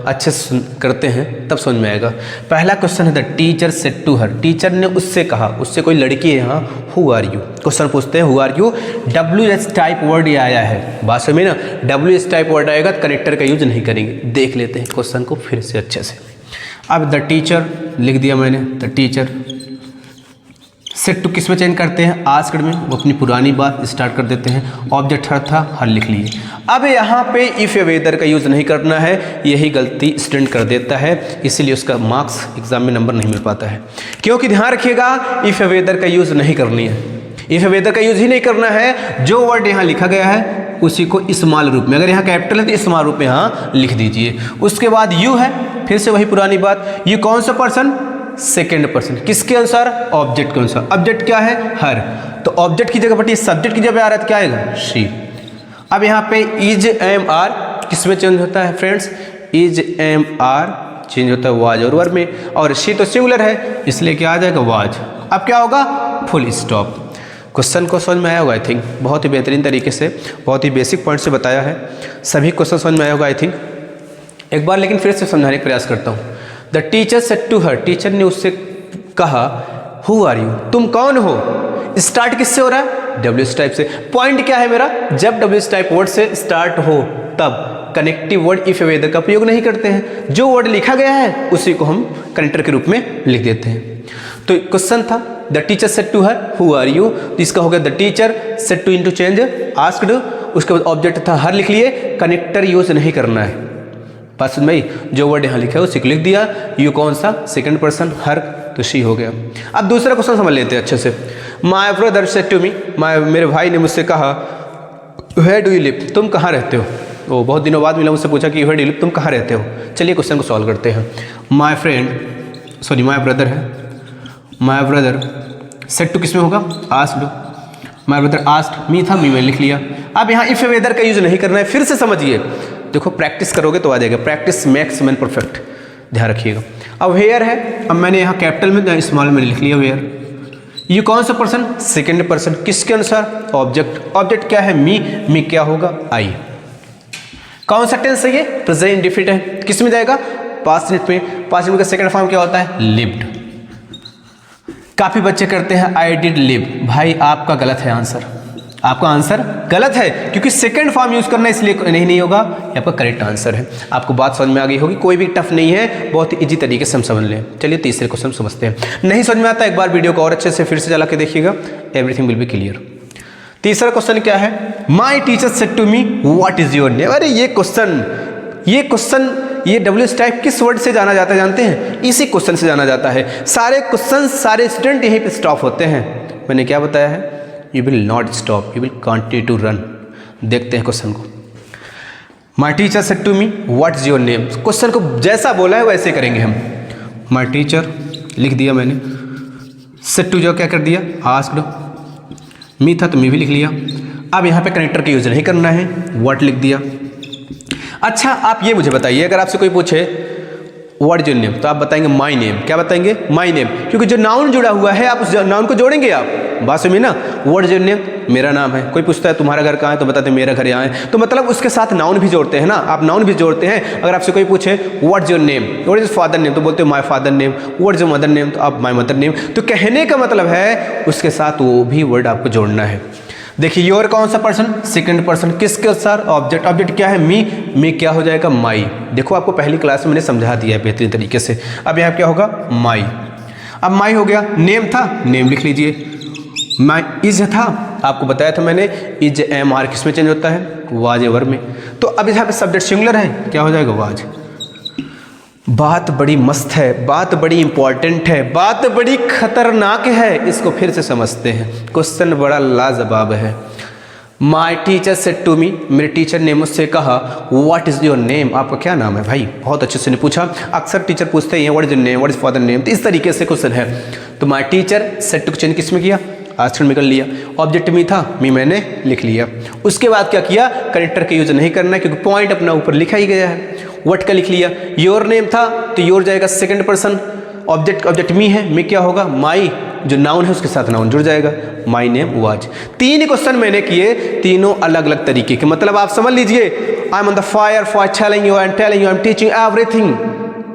अच्छे से करते हैं तब समझ में आएगा। पहला क्वेश्चन है the teacher said to her, teacher ने उससे कहा, उससे कोई लड़की है यहाँ, हु आर यू, क्वेश्चन पूछते हैं who are you. WH type word ये आया है, बात समझ में ना, WH टाइप वर्ड आएगा तो कनेक्टर का यूज नहीं करेंगे। देख लेते हैं क्वेश्चन को फिर से अच्छे से। अब द टीचर लिख दिया मैंने, द टीचर सेट टू किस में चेंज करते हैं, आस्क्ड में, वो अपनी पुरानी बात स्टार्ट कर देते हैं। ऑब्जेक्ट हर था, हर लिख लिए। अब यहाँ पे इफ या वेदर का यूज़ नहीं करना है, यही गलती स्टूडेंट कर देता है, इसीलिए उसका मार्क्स एग्जाम में नंबर नहीं मिल पाता है। क्योंकि ध्यान रखिएगा इफ या वेदर का यूज़ नहीं करनी है, इफ या वेदर का यूज़ ही नहीं करना है। जो वर्ड यहाँ लिखा गया है उसी को स्मॉल रूप में, अगर यहाँ कैपिटल है तो स्मॉल रूप में यहाँ लिख दीजिए। उसके बाद यू है, फिर से वही पुरानी बात, यू कौन सा पर्सन, सेकेंड पर्सन, किसके अनुसार, ऑब्जेक्ट के अनुसार। ऑब्जेक्ट क्या है, हर, तो ऑब्जेक्ट की जगह पर सब्जेक्ट की जगह आ रहा है तो क्या आएगा, शी। अब यहाँ पे इज एम आर किस में चेंज होता है friends, is am are change होता है वाज और वर्ब में, और शी तो सिंगुलर है इसलिए क्या आ जाएगा, वाज। अब क्या होगा, फुल स्टॉप। क्वेश्चन को समझ में आया होगा आई थिंक, बहुत ही बेहतरीन तरीके से, बहुत ही बेसिक पॉइंट से बताया है, सभी क्वेश्चन समझ में आया होगा आई थिंक। एक बार लेकिन फिर से समझाने का प्रयास करता हूँ। The teacher said to her, teacher ने उससे कहा, हु आर यू, तुम कौन हो। स्टार्ट किससे हो रहा है, WH टाइप से। पॉइंट क्या है मेरा, जब WH टाइप वर्ड से स्टार्ट हो तब कनेक्टिव वर्ड इफ वेदर का प्रयोग नहीं करते हैं। जो वर्ड लिखा गया है उसी को हम कनेक्टर के रूप में लिख देते हैं। तो क्वेश्चन था the teacher said to her, who are you, तो इसका हो गया the teacher said to into change asked, उसके बाद ऑब्जेक्ट था हर लिख लिए, कनेक्टर यूज नहीं करना है। बात समझ में, जो वर्ड यहाँ लिखा है उसी को लिख दिया। यू कौन सा, सेकंड पर्सन, हर, तो शी हो गया। अब दूसरा क्वेश्चन समझ लेते हैं अच्छे से। My brother said to me, मेरे भाई ने मुझसे कहा, वेयर डू यू लिव, तुम कहाँ रहते हो। वो बहुत दिनों बाद मिला, मुझसे पूछा कि वेयर डू यू लिव, तुम कहाँ रहते हो। चलिए क्वेश्चन को सॉल्व करते हैं। My friend, sorry my brother है, माय ब्रदर सेड टू किस में होगा, asked, my brother asked me था, मी मैंने लिख लिया। अब यहाँ इफ वेदर का यूज नहीं करना है, फिर से समझिए, देखो प्रैक्टिस करोगे तो आ जाएगा, प्रैक्टिस मेक्स मैन परफेक्ट, ध्यान रखिएगा। अब वेयर है, अब मैंने यहाँ कैपिटल में स्मॉल में लिख लिया वेयर। यू कौन सा पर्सन, सेकेंड पर्सन, किसके अनुसार, ऑब्जेक्ट, ऑब्जेक्ट क्या है, मी क्या होगा, आई। कौन सा टेंस है ये, प्रेजेंट इंडेफिनिट है, किस में जाएगा, पास्ट टेंस में। पास्ट टेंस का सेकंड फॉर्म क्या होता है, लिव्ड। काफी बच्चे करते हैं आई डिड लिव, भाई आपका गलत है आंसर, आपका आंसर गलत है, क्योंकि सेकंड फॉर्म यूज करना इसलिए नहीं होगा, ये आपका करेक्ट आंसर है। आपको बात समझ में आ गई होगी, कोई भी टफ नहीं है, बहुत ही इजी तरीके से हम समझ लें। चलिए तीसरे क्वेश्चन समझते हैं। नहीं समझ में आता एक बार वीडियो को और अच्छे से फिर से चला के देखिएगा, एवरीथिंग विल बी क्लियर। तीसरा क्वेश्चन क्या है, my teacher said to me what is your name. अरे ये क्वेश्चन ये WH टाइप किस वर्ड से जाना जाता है जानते हैं, इसी क्वेश्चन से जाना जाता है। सारे क्वेश्चन सारे स्टूडेंट यहीं पे स्टॉप होते हैं। मैंने क्या बताया है, you will not stop, you will continue to run. देखते हैं क्वेश्चन को। My teacher said to me what is your name, question को जैसा बोला है वैसे करेंगे हम। माई टीचर लिख दिया मैंने, सेड टू जो क्या कर दिया, आस्क्ड, मी था तो मी भी लिख लिया। अब यहाँ पे कनेक्टर का यूज नहीं करना है, व्हाट लिख दिया। अच्छा आप ये मुझे बताइए, अगर आपसे कोई पूछे व्हाट इज योर नेम, तो आप बताएंगे माई नेम। क्या बताएंगे, माई नेम, क्योंकि जो नाउन जुड़ा हुआ है आप उस नाउन को जोड़ेंगे। आप बात सुनिए ना, व्हाट इज योर नेम, मेरा नाम है। कोई पूछता है तुम्हारा घर कहाँ है, तो बताते हैं मेरा घर यहाँ है, तो मतलब उसके साथ नाउन भी जोड़ते हैं ना, आप नाउन भी जोड़ते हैं। अगर आपसे कोई पूछे what is your name, what is father name, तो बोलते हो my father name. What is your mother name, तो आप माई मदर नेम। तो कहने का मतलब है उसके साथ वो भी वर्ड आपको जोड़ना है। देखिए योर कौन सा पर्सन, सेकंड पर्सन, किसके अनुसार, ऑब्जेक्ट, ऑब्जेक्ट क्या है, मी क्या हो जाएगा, माई। देखो आपको पहली क्लास में मैंने समझा दिया है बेहतरीन तरीके से। अब यहाँ क्या होगा, माई। अब माई हो गया, नेम था, नेम लिख लीजिए। माई इज था, आपको बताया था मैंने, इज एम आर किस में चेंज होता है, वाज वर्ब में। तो अब यहाँ पे सब्जेक्ट सिंगुलर है, क्या हो जाएगा, वाज। बात बड़ी मस्त है, बात बड़ी इंपॉर्टेंट है, बात बड़ी खतरनाक है, इसको फिर से समझते हैं। क्वेश्चन बड़ा लाजवाब है। My teacher said to me, मेरे टीचर ने मुझसे कहा व्हाट इज़ योर नेम, आपका क्या नाम है भाई। बहुत अच्छे से ने पूछा, अक्सर टीचर पूछते हैं what is your name, what is father name, तो इस तरीके से क्वेश्चन है। तो my teacher said to change किस में किया, आस्क्ड में कर लिया। ऑब्जेक्ट मी था, मी मैंने लिख लिया। उसके बाद क्या किया, कनेक्टर का यूज नहीं करना है क्योंकि पॉइंट अपना ऊपर लिखा ही गया है। व्हाट का लिख लिया। योर नेम था तो योर जाएगा सेकंड पर्सन, ऑब्जेक्ट मी है, मी क्या होगा, माई जो नाउन है उसके साथ नाउन जुड़ जाएगा, माई नेम वाज। 3 क्वेश्चन मैंने किए, तीनों अलग अलग तरीके के, मतलब आप समझ लीजिए I am on the fire for telling you and telling you I am teaching everything.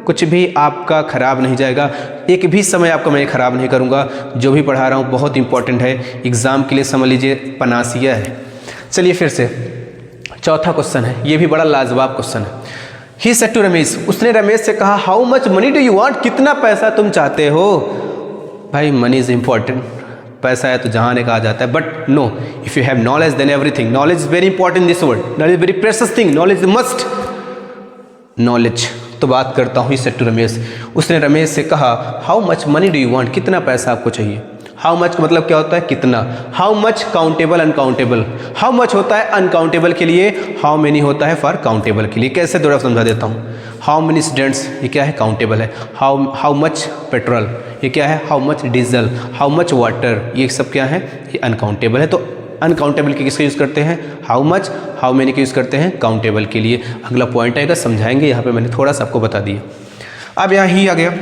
कुछ भी आपका खराब नहीं जाएगा, एक भी समय आपका मैं खराब नहीं करूँगा। जो भी पढ़ा रहा हूँ बहुत इंपॉर्टेंट है, एग्जाम के लिए समझ लीजिए पनासिया है। चलिए फिर से चौथा क्वेश्चन है, ये भी बड़ा लाजवाब क्वेश्चन है। ही सेड टू रमेश, उसने रमेश से कहा how much money do you want, कितना पैसा तुम चाहते हो। भाई मनी इज इंपॉर्टेंट, पैसा है तो जहाँ ने कहा जाता है, but no, if you have knowledge then everything. Knowledge is very important in this world, knowledge is very precious thing, knowledge is must knowledge. तो बात करता हूँ ही सेड टू रमेश, उसने रमेश से कहा how much money do you want, कितना पैसा आपको चाहिए। हाउ मच का मतलब क्या होता है, कितना। How much countable uncountable, how much होता है अनकाउंटेबल के लिए, हाउ मेनी होता है फॉर काउंटेबल के लिए। कैसे थोड़ा समझा देता हूँ। हाउ मेनी स्टूडेंट्स, ये क्या है, काउंटेबल है। हाउ मच पेट्रोल, ये क्या है, how much diesel. How much water, ये सब क्या है, ये अनकाउंटेबल है। तो अनकाउंटेबल के किसका यूज़ करते हैं, हाउ मच। हाउ मेनी के यूज़ करते हैं काउंटेबल के लिए। अगला पॉइंट आएगा, समझाएंगे, यहाँ पे मैंने थोड़ा सा आपको बता दिया। अब यहाँ ही आ गया,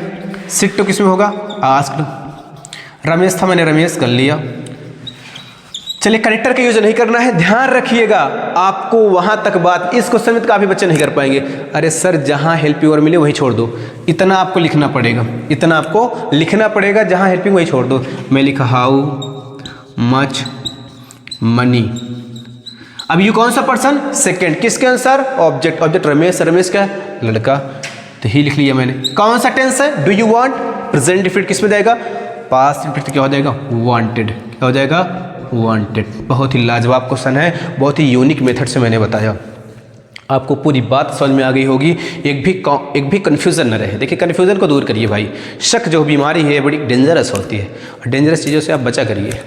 सिट तो किसमें होगा, आस्क्ड। रमेश था, मैंने रमेश कर लिया। चलिए कनेक्टर का यूज नहीं करना है, ध्यान रखिएगा आपको वहां तक बात, इस क्वेश्चन में तो काफी बच्चे नहीं कर पाएंगे। अरे सर जहां हेल्पिंग और मिले वहीं छोड़ दो, इतना आपको लिखना पड़ेगा, इतना आपको लिखना पड़ेगा, जहां हेल्पिंग वहीं छोड़ दो। मैं लिखा हाउ मच मनी। अब यू कौन सा पर्सन, सेकंड, किसके अनुसार, ऑब्जेक्ट। ऑब्जेक्ट रमेश, रमेश का लड़का, तो ही लिख लिया मैंने। कौन सा टेंस है, do you want, present defeat किस में जाएगा, पास्ट डिफिट क्या हो जाएगा, वांटेड, क्या हो जाएगा, वांटेड। बहुत ही लाजवाब क्वेश्चन है, बहुत ही यूनिक मेथड से मैंने बताया, आपको पूरी बात समझ में आ गई होगी, एक भी कन्फ्यूज़न न रहे। देखिए कन्फ्यूज़न को दूर करिए भाई, शक जो बीमारी है बड़ी डेंजरस होती है, और डेंजरस चीज़ों से आप बचा करिए।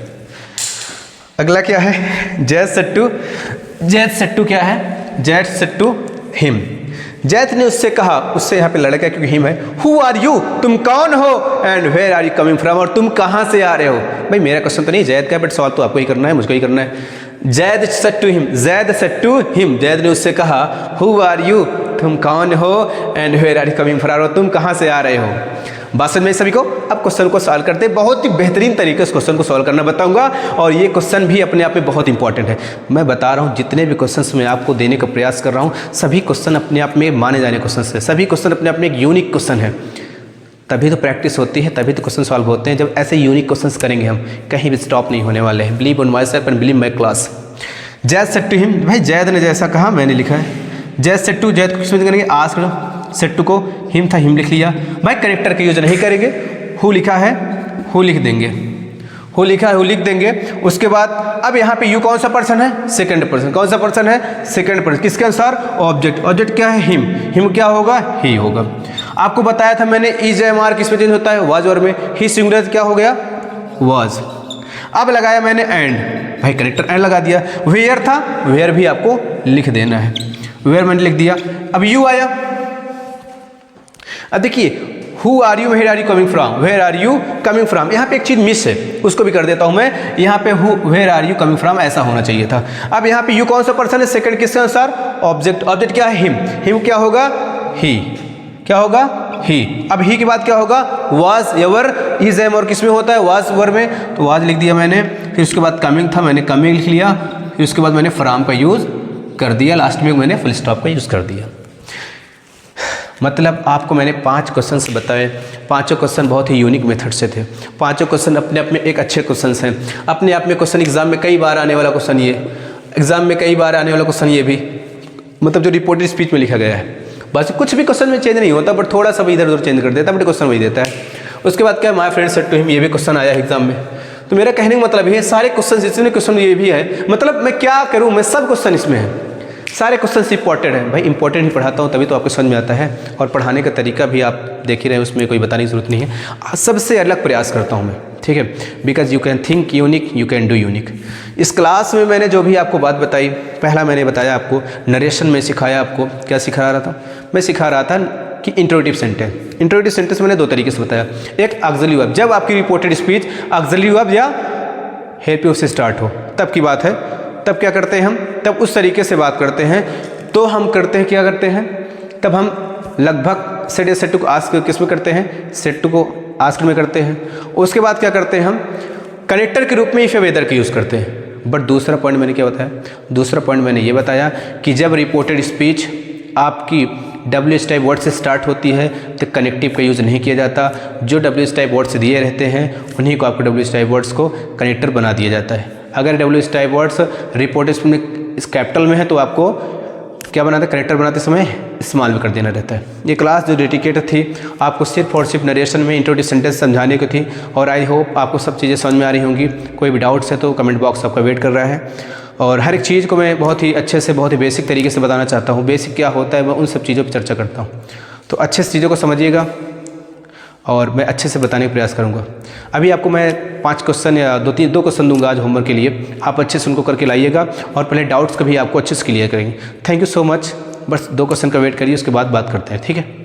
अगला क्या है, जैद सेड टू क्या है, Zaid said to him. Zaid ने उससे कहा, उससे यहाँ पे लड़का क्योंकि हिम है, हु आर यू, तुम कौन हो, and where are you coming from, और तुम कहाँ से आ रहे हो। भाई मेरा क्वेश्चन तो नहीं, जैद का, बट सवाल तो आपको ही करना है, मुझको ही करना है। Zaid said to him, Zaid said to him, Zaid ने उससे कहा हु आर यू, तुम कौन हो, and where are you coming from, तुम कहाँ से आ रहे हो। बात समझ में सभी को। अब क्वेश्चन को सॉल्व करते हैं, बहुत ही बेहतरीन तरीके से क्वेश्चन को सॉल्व करना बताऊंगा, और ये क्वेश्चन भी अपने आप में बहुत इंपॉर्टेंट है। मैं बता रहा हूँ जितने भी क्वेश्चंस मैं आपको देने का प्रयास कर रहा हूँ, सभी क्वेश्चन अपने आप में माने जाने क्वेश्चन है, सभी क्वेश्चन अपने आप में एक यूनिक क्वेश्चन है। तभी तो प्रैक्टिस होती है, तभी तो क्वेश्चन सॉल्व होते हैं। जब ऐसे यूनिक क्वेश्चन करेंगे हम, कहीं भी स्टॉप नहीं होने वाले हैं। Believe on my self and believe my class. Zaid said to him, भाई जैद ने जैसा कहा मैंने लिखा है। जैद सेड टू, जैद को किसमें करेंगे, आस्क्ड। सेड टू को हिम था, हिम लिख लिया। भाई कनेक्टर का यूज नहीं करेंगे, हु लिखा है हु लिख देंगे, हु लिखा है हु लिख देंगे। उसके बाद अब यहाँ पे यू कौन सा पर्सन है, सेकंड पर्सन। कौन सा पर्सन है, सेकंड पर्सन, किसके अनुसार, ऑब्जेक्ट। ऑब्जेक्ट क्या है, हिम, हिम क्या होगा, ही होगा। आपको बताया था मैंने इज एम आर किस में चेंज होता है, वाज और में। ही सिंगुलर क्या हो गया, वाज। अब लगाया मैंने एंड, भाई कनेक्टर एंड लगा दिया। वेयर था, वेयर भी आपको लिख देना है, वेयर मैंने लिख दिया। अब यू आया, अब देखिए who are you, where are you coming from, where are you coming from. यहाँ पे एक चीज मिस है, उसको भी कर देता हूं मैं। यहाँ पे who, where are you coming from ऐसा होना चाहिए था। अब यहाँ पे यू कौन सा पर्सन है, सेकंड, किसके अनुसार, ऑब्जेक्ट। ऑब्जेक्ट क्या है, हिम, हिम क्या होगा, ही, क्या होगा, ही। अब ही के बाद क्या होगा, वाज, एवर, इज एम और किसमें होता है, वाज वर में, तो वाज लिख दिया मैंने। फिर उसके बाद कमिंग था, मैंने कमिंग लिख लिया। फिर उसके बाद मैंने फ्रॉम का यूज कर दिया, लास्ट में मैंने फुल स्टॉप का यूज कर दिया। मतलब आपको मैंने 5 क्वेश्चन बताए, पांचों क्वेश्चन बहुत ही यूनिक मेथड से थे। पांचों क्वेश्चन अपने आप में एक अच्छे क्वेश्चन हैं, अपने आप में क्वेश्चन एग्जाम में कई बार आने वाला क्वेश्चन ये, एग्जाम में कई बार आने वाला क्वेश्चन ये भी, मतलब जो रिपोर्टेड स्पीच में लिखा गया है। बस कुछ भी क्वेश्चन में चेंज नहीं होता, बट थोड़ा सा भी इधर उधर चेंज कर देता है, बट क्वेश्चन वही देता है। उसके बाद क्या, my friend said to him, ये भी क्वेश्चन आया एग्जाम में। तो मेरा कहने का मतलब ये है, सारे क्वेश्चन, जितने क्वेश्चन ये भी है, मतलब मैं क्या करूँ, मैं सब क्वेश्चन इसमें है, सारे क्वेश्चन इंपॉर्टेंट है। भाई इंपॉर्टेंट ही पढ़ाता हूँ, तभी तो आपको समझ में आता है, और पढ़ाने का तरीका भी आप देख ही रहे हैं, उसमें कोई बताने की जरूरत नहीं है। सबसे अलग प्रयास करता हूँ मैं, ठीक है, because you can think unique, you can do unique. इस क्लास में मैंने जो भी आपको बात बताई, पहला मैंने बताया आपको नरेशन में सिखाया, आपको क्या सिखा रहा था, मैं सिखा रहा था कि इंट्रोगेटिव सेंटेंस। इंट्रोगेटिव सेंटेंस मैंने दो तरीके से बताया, एक ऑक्सिलरी वर्ब, जब आपकी रिपोर्टेड स्पीच ऑक्सिलरी वर्ब या हेल्प यू से स्टार्ट हो तब की बात है, तब क्या करते हैं हम, तब उस तरीके से बात करते हैं। तो हम करते हैं, क्या करते हैं, तब हम लगभग सेट या सेट टू को आस्क किस में करते हैं, सेट टू को आस्क में करते हैं। उसके बाद क्या करते हैं हम, कनेक्टर के रूप में इफ या वेदर का यूज़ करते हैं। बट दूसरा पॉइंट मैंने क्या बताया, दूसरा पॉइंट मैंने ये बताया कि जब रिपोर्टेड स्पीच आपकी WH टाइप वर्ड से स्टार्ट होती है तो कनेक्टिव का यूज़ नहीं किया जाता। जो WH टाइप वर्ड्स दिए रहते हैं उन्हीं को आपको WH टाइप वर्ड्स को कनेक्टर बना दिया जाता है। अगर WH टाइप वर्ड्स रिपोर्टेड में इस कैपिटल में है तो आपको क्या बनाते, कनेक्टर बनाते समय स्मॉल में कर देना रहता है। ये क्लास जो डेडिकेटेड थी आपको सिर्फ और सिर्फ नरेशन में इंट्रोडक्टिव सेंटेंस समझाने की थी, और आई होप आपको सब चीज़ें समझ में आ रही होंगी। कोई भी डाउट्स है तो कमेंट बॉक्स आपका वेट कर रहा है, और हर एक चीज़ को मैं बहुत ही अच्छे से, बहुत ही बेसिक तरीके से बताना चाहता हूँ। बेसिक क्या होता है मैं उन सब चीज़ों पर चर्चा करता हूँ, तो अच्छे से चीज़ों को समझिएगा और मैं अच्छे से बताने का प्रयास करूँगा। अभी आपको मैं 5 क्वेश्चन या 2 क्वेश्चन दूंगा आज होमवर्क के लिए, आप अच्छे से उनको करके लाइएगा और पहले डाउट्स का भी आपको अच्छे से क्लियर करेंगे। Thank you so much. बस 2 क्वेश्चन का वेट करिए, उसके बाद बात करते हैं, ठीक है।